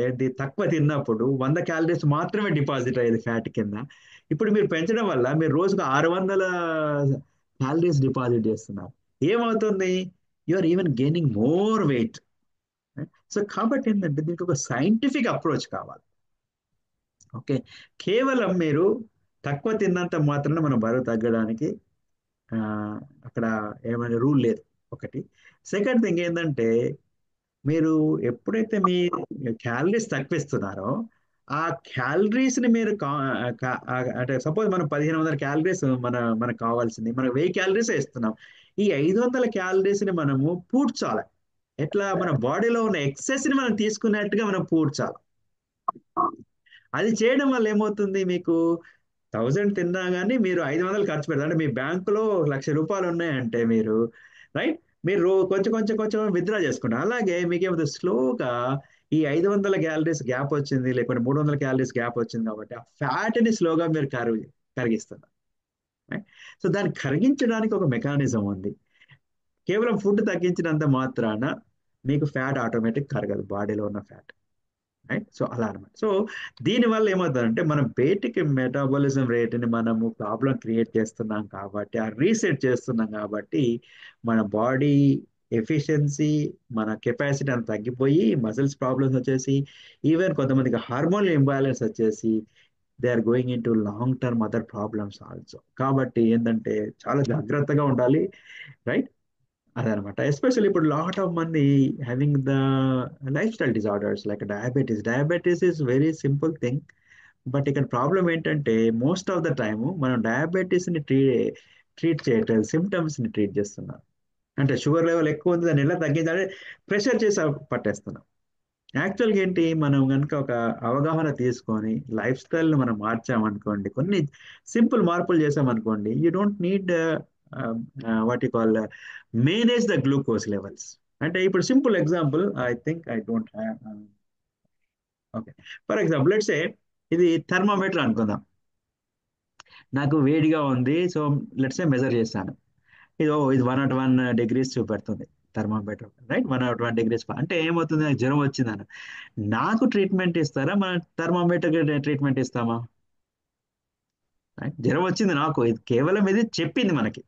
ఏంటి తక్కువ తిన్నప్పుడు 100 క్యాలరీస్ మాత్రమే డిపాజిట్ అయ్యేది ఫ్యాట్ కింద. ఇప్పుడు మీరు పెంచడం వల్ల మీరు రోజుకు 600 క్యాలరీస్ డిపాజిట్ చేస్తున్నారు. ఏమవుతుంది, you are even gaining more weight. So కాబట్టి ఏంటంటే దీనికి ఒక సైంటిఫిక్ అప్రోచ్ కావాలి. ఓకే, కేవలం మీరు తక్కువ తిన్నంత మాత్రాన మన బరువు తగ్గడానికి ఆ, అక్కడ ఏమైనా రూల్ లేదు, ఒకటి. సెకండ్ థింగ్ ఏంటంటే మీరు ఎప్పుడైతే మీ క్యాలరీస్ తక్కువిస్తున్నారో ఆ క్యాలరీస్ ని మీరు అంటే సపోజ్ మనం 1500 క్యాలరీస్ మనకు కావాల్సింది, మనం 1000 క్యాలరీస్ ఇస్తున్నాం. ఈ 500 క్యాలరీస్ ని మనము పూడ్చాలి. ఎట్లా, మన బాడీలో ఉన్న ఎక్సెస్ ని మనం తీసుకున్నట్టుగా మనం పూడ్చాలి. అది చేయడం వల్ల ఏమవుతుంది, మీకు 1000 తిన్నా కానీ మీరు 500 ఖర్చు పెడతారు. అంటే మీ బ్యాంకులో 1,00,000 రూపాయలు ఉన్నాయంటే మీరు, రైట్, మీరు కొంచెం కొంచెం కొంచెం విత్డ్రా చేసుకుంటారు. అలాగే మీకు ఏమవుతుంది, స్లోగా ఈ 500 క్యాలరీస్ గ్యాప్ వచ్చింది, లేకుంటే 300 క్యాలరీస్ గ్యాప్ వచ్చింది, కాబట్టి ఆ ఫ్యాట్ ని స్లోగా మీరు కరిగిస్తున్నారు, రైట్? సో దాన్ని కరిగించడానికి ఒక మెకానిజం ఉంది. కేవలం ఫుడ్ తగ్గించినంత మాత్రాన మీకు ఫ్యాట్ ఆటోమేటిక్ కరగదు, బాడీలో ఉన్న ఫ్యాట్, రైట్? సో అలా అనమాట. సో దీనివల్ల ఏమవుతుందంటే మనం బయటికి మెటాబాలిజం రేట్ని మనము ప్రాబ్లం క్రియేట్ చేస్తున్నాం, కాబట్టి ఆ రీసెట్ చేస్తున్నాం, కాబట్టి మన బాడీ ఎఫిషియన్సీ, మన కెపాసిటీ అంత తగ్గిపోయి మసిల్స్ ప్రాబ్లమ్స్ వచ్చేసి, ఈవెన్ కొంతమందికి హార్మోన్ ఇంబ్యాలెన్స్ వచ్చేసి they are going into long term other problems also. కాబట్టి ఏంటంటే చాలా జాగ్రత్తగా ఉండాలి, రైట్? అదనమాట. ఎస్పెషల్లీ ఇప్పుడు లాట్ ఆఫ్ మంది having the lifestyle disorders like diabetes. Diabetes is very simple thing. But ఇక్కడ ప్రాబ్లం ఏంటంటే మోస్ట్ ఆఫ్ ద టైమ్ మనం డయాబెటీస్ ని ట్రీట్ చేయట్లేదు, సిమ్టమ్స్ ని ట్రీట్ చేస్తున్నాం. అంటే షుగర్ లెవెల్ ఎక్కువ ఉంది, దాన్ని ఎలా తగ్గించాలి, ప్రెషర్ చేసి పట్టేస్తున్నాం. యాక్చువల్గా ఏంటి, మనం కనుక ఒక అవగాహన తీసుకొని లైఫ్ స్టైల్ మనం మార్చామనుకోండి, కొన్ని సింపుల్ మార్పులు చేసామనుకోండి, you don't need what you call manage the glucose levels. అంటే ఇప్పుడు simple example, I think I don't have, okay, for example let's say ఇది థర్మామీటర్ అనుకుందాం. నాకు వేడిగా ఉంది, సో లెట్స్ సే మెజర్ చేస్తాను. ఇది 101 degrees చూపెడుతుంది థర్మామీటర్, రైట్? 101 degrees అంటే ఏమవుతుంది, నాకు జ్వరం వచ్చిందని నాకు ట్రీట్మెంట్ ఇస్తారా, మన థర్మామీటర్ ట్రీట్మెంట్ ఇస్తామా? Right? జ్వరం వచ్చింది నాకు, ఇది కేవలం ఇది చెప్పింది మనకి,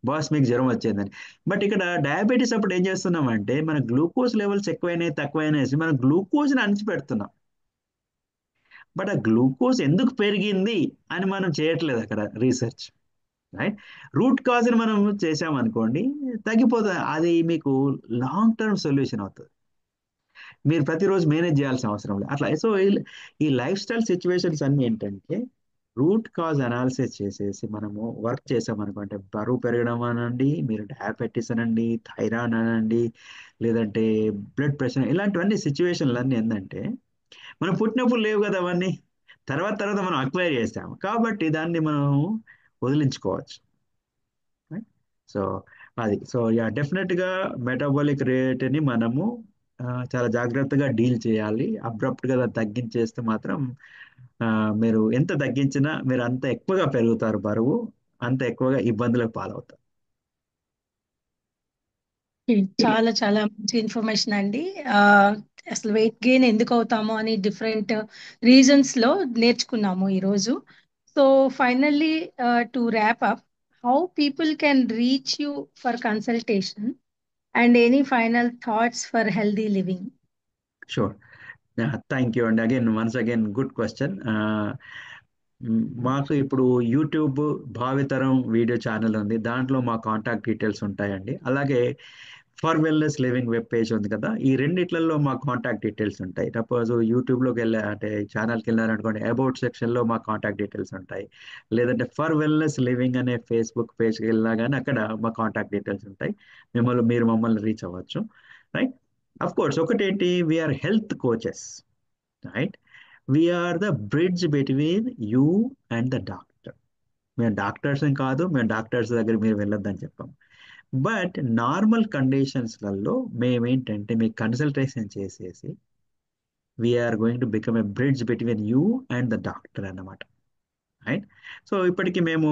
బాస్ మీకు జ్వరం వచ్చిందని. బట్ ఇక్కడ డయాబెటీస్ అప్పుడు ఏం చేస్తున్నామంటే మన గ్లూకోజ్ లెవెల్స్ ఎక్కువైనాయి తక్కువైనాయి మనం గ్లూకోజ్ని అణిచిపెడుతున్నాం. బట్ ఆ గ్లూకోజ్ ఎందుకు పెరిగింది అని మనం చేయట్లేదు అక్కడ రీసెర్చ్, రైట్? రూట్ కాజ్ ని మనం చేసామనుకోండి, తగ్గిపోతుంది. అది మీకు లాంగ్ టర్మ్ సొల్యూషన్ అవుతుంది, మీరు ప్రతిరోజు మేనేజ్ చేయాల్సిన అవసరం లేదు అట్లా. సో ఈ లైఫ్ స్టైల్ సిచ్యువేషన్స్ అన్ని ఏంటంటే రూట్ కాజ్ అనాలిసిస్ చేసేసి మనము వర్క్ చేసామనుకోండి, బరువు పెరగడం అనండి, మీరు డయాబెటీస్ అనండి, థైరాయిడ్ అనండి, లేదంటే బ్లడ్ ప్రెషర్, ఇలాంటివన్నీ సిచ్యువేషన్లు అన్నీ ఏంటంటే మనం పుట్టినప్పుడు లేవు కదా అవన్నీ, తర్వాత తర్వాత మనం అక్వైర్ చేస్తాము, కాబట్టి దాన్ని మనం వదిలించుకోవచ్చు. సో అది, సో యా, డెఫినెట్ గా మెటబాలిక్ రేట్ ని మనము చాలా జాగ్రత్తగా డీల్ చేయాలి. అబ్రప్ట్ గా దాన్ని తగ్గించేస్తే మాత్రం ఆ, మీరు ఎంత తగ్గించినా మీరు అంత ఎక్కువగా పెరుగుతారు బరువు, అంత ఎక్కువగా ఇబ్బందులకు పాలవుతారు. చాలా చాలా మంచి ఇన్ఫర్మేషన్ అండి. ఆ, అసలు వెయిట్ గెయిన్ ఎందుకు అవుతామో అని డిఫరెంట్ రీజన్స్ లో నేర్చుకున్నాము ఈరోజు. So finally, to wrap up, how people can reach you for consultation and any final thoughts for healthy living? Sure, thank you అండి. Again once again good question. మాకు ఇప్పుడు YouTube భావితరం video channel ఉంది, దాంట్లో మా contact details ఉంటాయండి. అలాగే for wellness living web page ఉంది కదా, ఈ రెండిట్లలో మా కాంటాక్ట్ డీటెయిల్స్ ఉంటాయి. సపోజ్ యూట్యూబ్లోకి వెళ్ళా అంటే ఛానల్కి వెళ్ళారనుకోండి, అబౌట్ సెక్షన్లో మా కాంటాక్ట్ డీటెయిల్స్ ఉంటాయి. లేదంటే ఫర్ వెల్నెస్ లివింగ్ అనే ఫేస్బుక్ పేజ్కి వెళ్ళినా కానీ అక్కడ మా కాంటాక్ట్ డీటెయిల్స్ ఉంటాయి, మీరు మమ్మల్ని రీచ్ అవ్వచ్చు, రైట్? అఫ్ కోర్స్ ఒకటేంటి, we're health coaches, right? We're the bridge between you and the doctor. మేము డాక్టర్స్ కాదు, మేము డాక్టర్స్ దగ్గర మీరు వెళ్ళొద్దని చెప్పాం. బట్ నార్మల్ కండిషన్స్లలో మేమేంటంటే మీకు కన్సల్టేషన్ చేసేసి we're going to become a bridge between you and the doctor అన్నమాట, రైట్? సో ఇప్పటికి మేము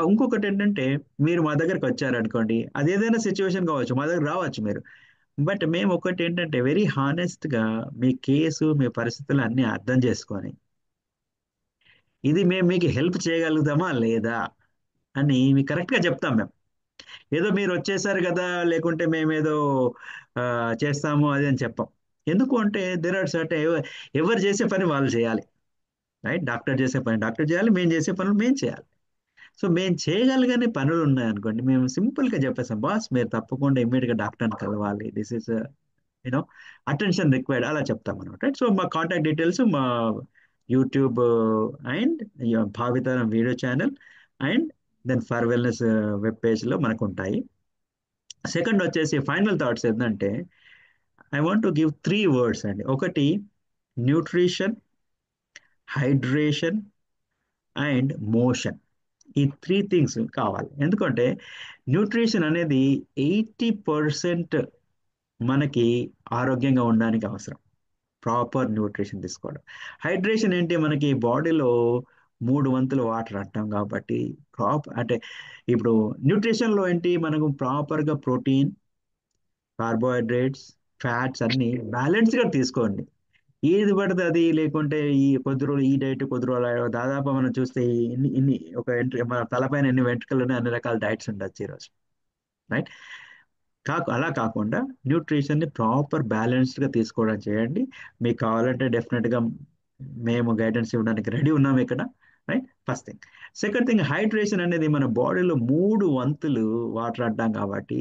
ఇంకొకటి ఏంటంటే మీరు మా దగ్గరకు వచ్చారనుకోండి, అది ఏదైనా సిచ్యువేషన్ కావచ్చు, మా దగ్గర రావచ్చు మీరు. బట్ మేము ఒకటి ఏంటంటే వెరీ హానెస్ట్గా మీ కేసు మీ పరిస్థితులు అన్నీ అర్థం చేసుకొని ఇది మేము మీకు హెల్ప్ చేయగలుగుతామా లేదా అని మీకు కరెక్ట్గా చెప్తాం మేము. ఏదో మీరు వచ్చేసారు కదా, లేకుంటే మేమేదో ఆ, చేస్తాము అది అని చెప్పాం. ఎందుకు అంటే దెర్ ఆర్ సర్టెన్, ఎవరు చేసే పని వాళ్ళు చేయాలి, రైట్? డాక్టర్ చేసే పని డాక్టర్ చేయాలి, మేము చేసే పనులు మేము చేయాలి. సో మేము చేయగలిగే పనులు ఉన్నాయనుకోండి, మేము సింపుల్గా చెప్పేస్తాం, బాస్ మీరు తప్పకుండా ఇమ్మీడియట్గా డాక్టర్ని కలవాలి, this is you know attention required, అలా చెప్తాం అనమాట. రైట్? సో మా కాంటాక్ట్ డీటెయిల్స్ మా YouTube and Bhavitharam video channel and then for wellness web పేజ్లో మనకు ఉంటాయి. సెకండ్ వచ్చేసి ఫైనల్ థాట్స్ ఏంటంటే I want to give 3 words అండి. ఒకటి న్యూట్రిషన్, హైడ్రేషన్ అండ్ మోషన్. ఈ 3 things కావాలి. ఎందుకంటే న్యూట్రిషన్ అనేది 80% మనకి ఆరోగ్యంగా ఉండడానికి అవసరం, ప్రాపర్ న్యూట్రిషన్ తీసుకోవడం. హైడ్రేషన్ ఏంటి, మనకి బాడీలో 3 వంతులు వాటర్ అంటాం కాబట్టి అంటే ఇప్పుడు న్యూట్రిషన్లో ఏంటి, మనకు ప్రాపర్గా ప్రోటీన్, కార్బోహైడ్రేట్స్, ఫ్యాట్స్ అన్ని బ్యాలెన్స్గా తీసుకోండి. ఏది పడితే అది, లేకుంటే ఈ కొద్ది రోజులు ఈ డైట్ కొద్ది రోజులు దాదాపు మనం చూస్తే ఇన్ని ఇన్ని ఒక మన తలపైన ఎన్ని వెంట్రుకలు ఉన్నాయి, అన్ని రకాల డైట్స్ ఉండొచ్చు ఈరోజు. రైట్. అలా కాకుండా న్యూట్రిషన్ని ప్రాపర్ బ్యాలెన్స్డ్గా తీసుకోవడం చేయండి. మీకు కావాలంటే డెఫినెట్గా మేము గైడెన్స్ ఇవ్వడానికి రెడీ ఉన్నాం ఇక్కడ. Right, first thing. Second thing, hydration అనేది మన బాడీలో 3 వంతులు వాటర్ అంటాం కాబట్టి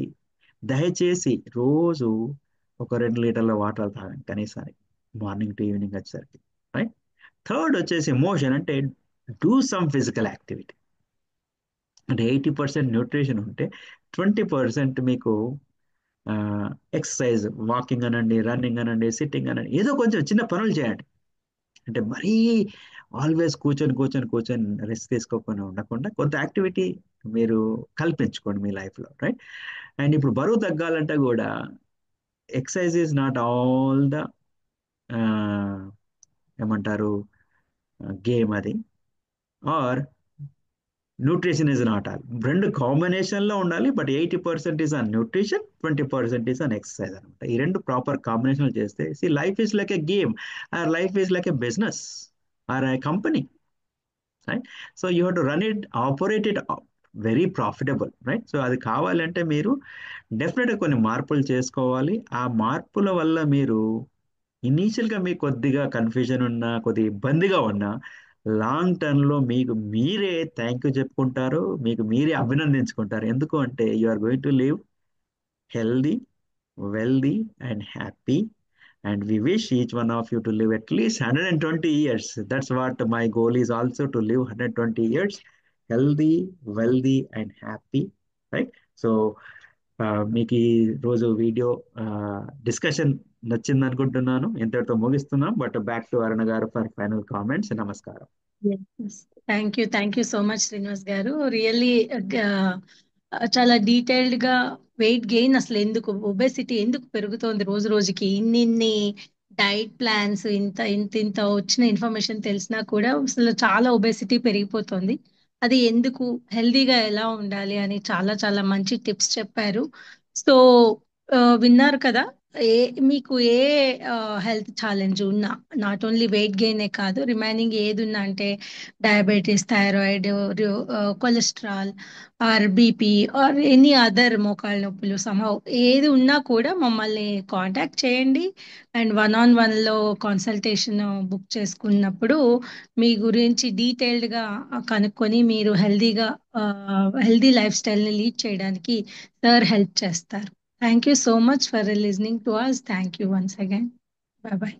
దయచేసి రోజు ఒక 2 లీటర్ల వాటర్ తాగండి కనీసానికి, మార్నింగ్ టు ఈవినింగ్ వచ్చేసరికి. రైట్. థర్డ్ వచ్చేసి మోషన్, అంటే డూ సమ్ ఫిజికల్ యాక్టివిటీ. అంటే 80% న్యూట్రిషన్ ఉంటే 20% మీకు ఎక్సర్సైజ్, వాకింగ్ అనండి, రన్నింగ్ అనండి, సిట్టింగ్ అనండి, ఏదో కొంచెం చిన్న పనులు చేయండి. అంటే మరీ ఆల్వేస్ కూర్చొని కూర్చొని కూర్చొని రెస్ట్ తీసుకోకుండా ఉండకుండా కొంత యాక్టివిటీ మీరు కల్పించుకోండి మీ లైఫ్లో. రైట్. అండ్ ఇప్పుడు బరువు తగ్గాలంటే కూడా exercise is not all the ఏమంటారు గేమ్ అది, or nutrition is not all. రెండు కాంబినేషన్లో ఉండాలి. But 80% is on nutrition, 20% is on exercise అనమాట. ఈ రెండు ప్రాపర్ కాంబినేషన్ చేస్తే see life is like a game, or life is like a business or a company. Right. So you have to run it, operate it very profitable. Right. సో అది కావాలంటే మీరు డెఫినెట్గా కొన్ని మార్పులు చేసుకోవాలి. ఆ మార్పుల వల్ల మీరు ఇనీషియల్గా మీకు కొద్దిగా కన్ఫ్యూజన్ ఉన్నా, కొద్దిగా ఇబ్బందిగా ఉన్నా, లాంగ్ టర్మ్లో మీకు మీరే థ్యాంక్ యూ చెప్పుకుంటారు, మీకు మీరే అభినందించుకుంటారు. ఎందుకు అంటే you are going to live healthy, wealthy, and happy. And we wish each one of you to live at least 120 years. That's what my goal is also, to live 120 years, healthy, wealthy, and happy. Right? So, మీకు ఈ రోజు video discussion నచ్చింది అనుకుంటున్నాను. ఇంతటితో ముగిస్తున్నాం. But back to అరుణ గారు for final comments. నమస్కారం. Thank you so much Srinivas గారు. రియల్లీ చాలా డీటెయిల్డ్ గా వెయిట్ గెయిన్ అసలు ఎందుకు, ఒబెసిటీ ఎందుకు పెరుగుతోంది రోజు రోజుకి, ఇన్ని డైట్ ప్లాన్స్, ఇంత వచ్చిన ఇన్ఫర్మేషన్ తెలిసినా కూడా అసలు చాలా ఒబెసిటీ పెరిగిపోతుంది. అది ఎందుకు, హెల్దీగా ఎలా ఉండాలి అని చాలా చాలా మంచి టిప్స్ చెప్పారు. సో విన్నారు కదా, ఏ మీకు ఏ హెల్త్ ఛాలెంజ్ ఉన్నా, నాట్ ఓన్లీ వెయిట్ గెయినే కాదు, రిమైనింగ్ ఏది ఉన్నా అంటే diabetes, thyroid, cholesterol or BP or any other, మోకాళ్ళ నొప్పులు, సంహవ్ ఏది ఉన్నా కూడా మమ్మల్ని కాంటాక్ట్ చేయండి. అండ్ వన్ కన్సల్టేషన్ బుక్ చేసుకున్నప్పుడు మీ గురించి డీటెయిల్డ్గా కనుక్కొని మీరు హెల్దీ లైఫ్ స్టైల్ని లీడ్ చేయడానికి సార్ హెల్ప్ చేస్తారు. Thank you so much for listening to us. Thank you once again. Bye bye.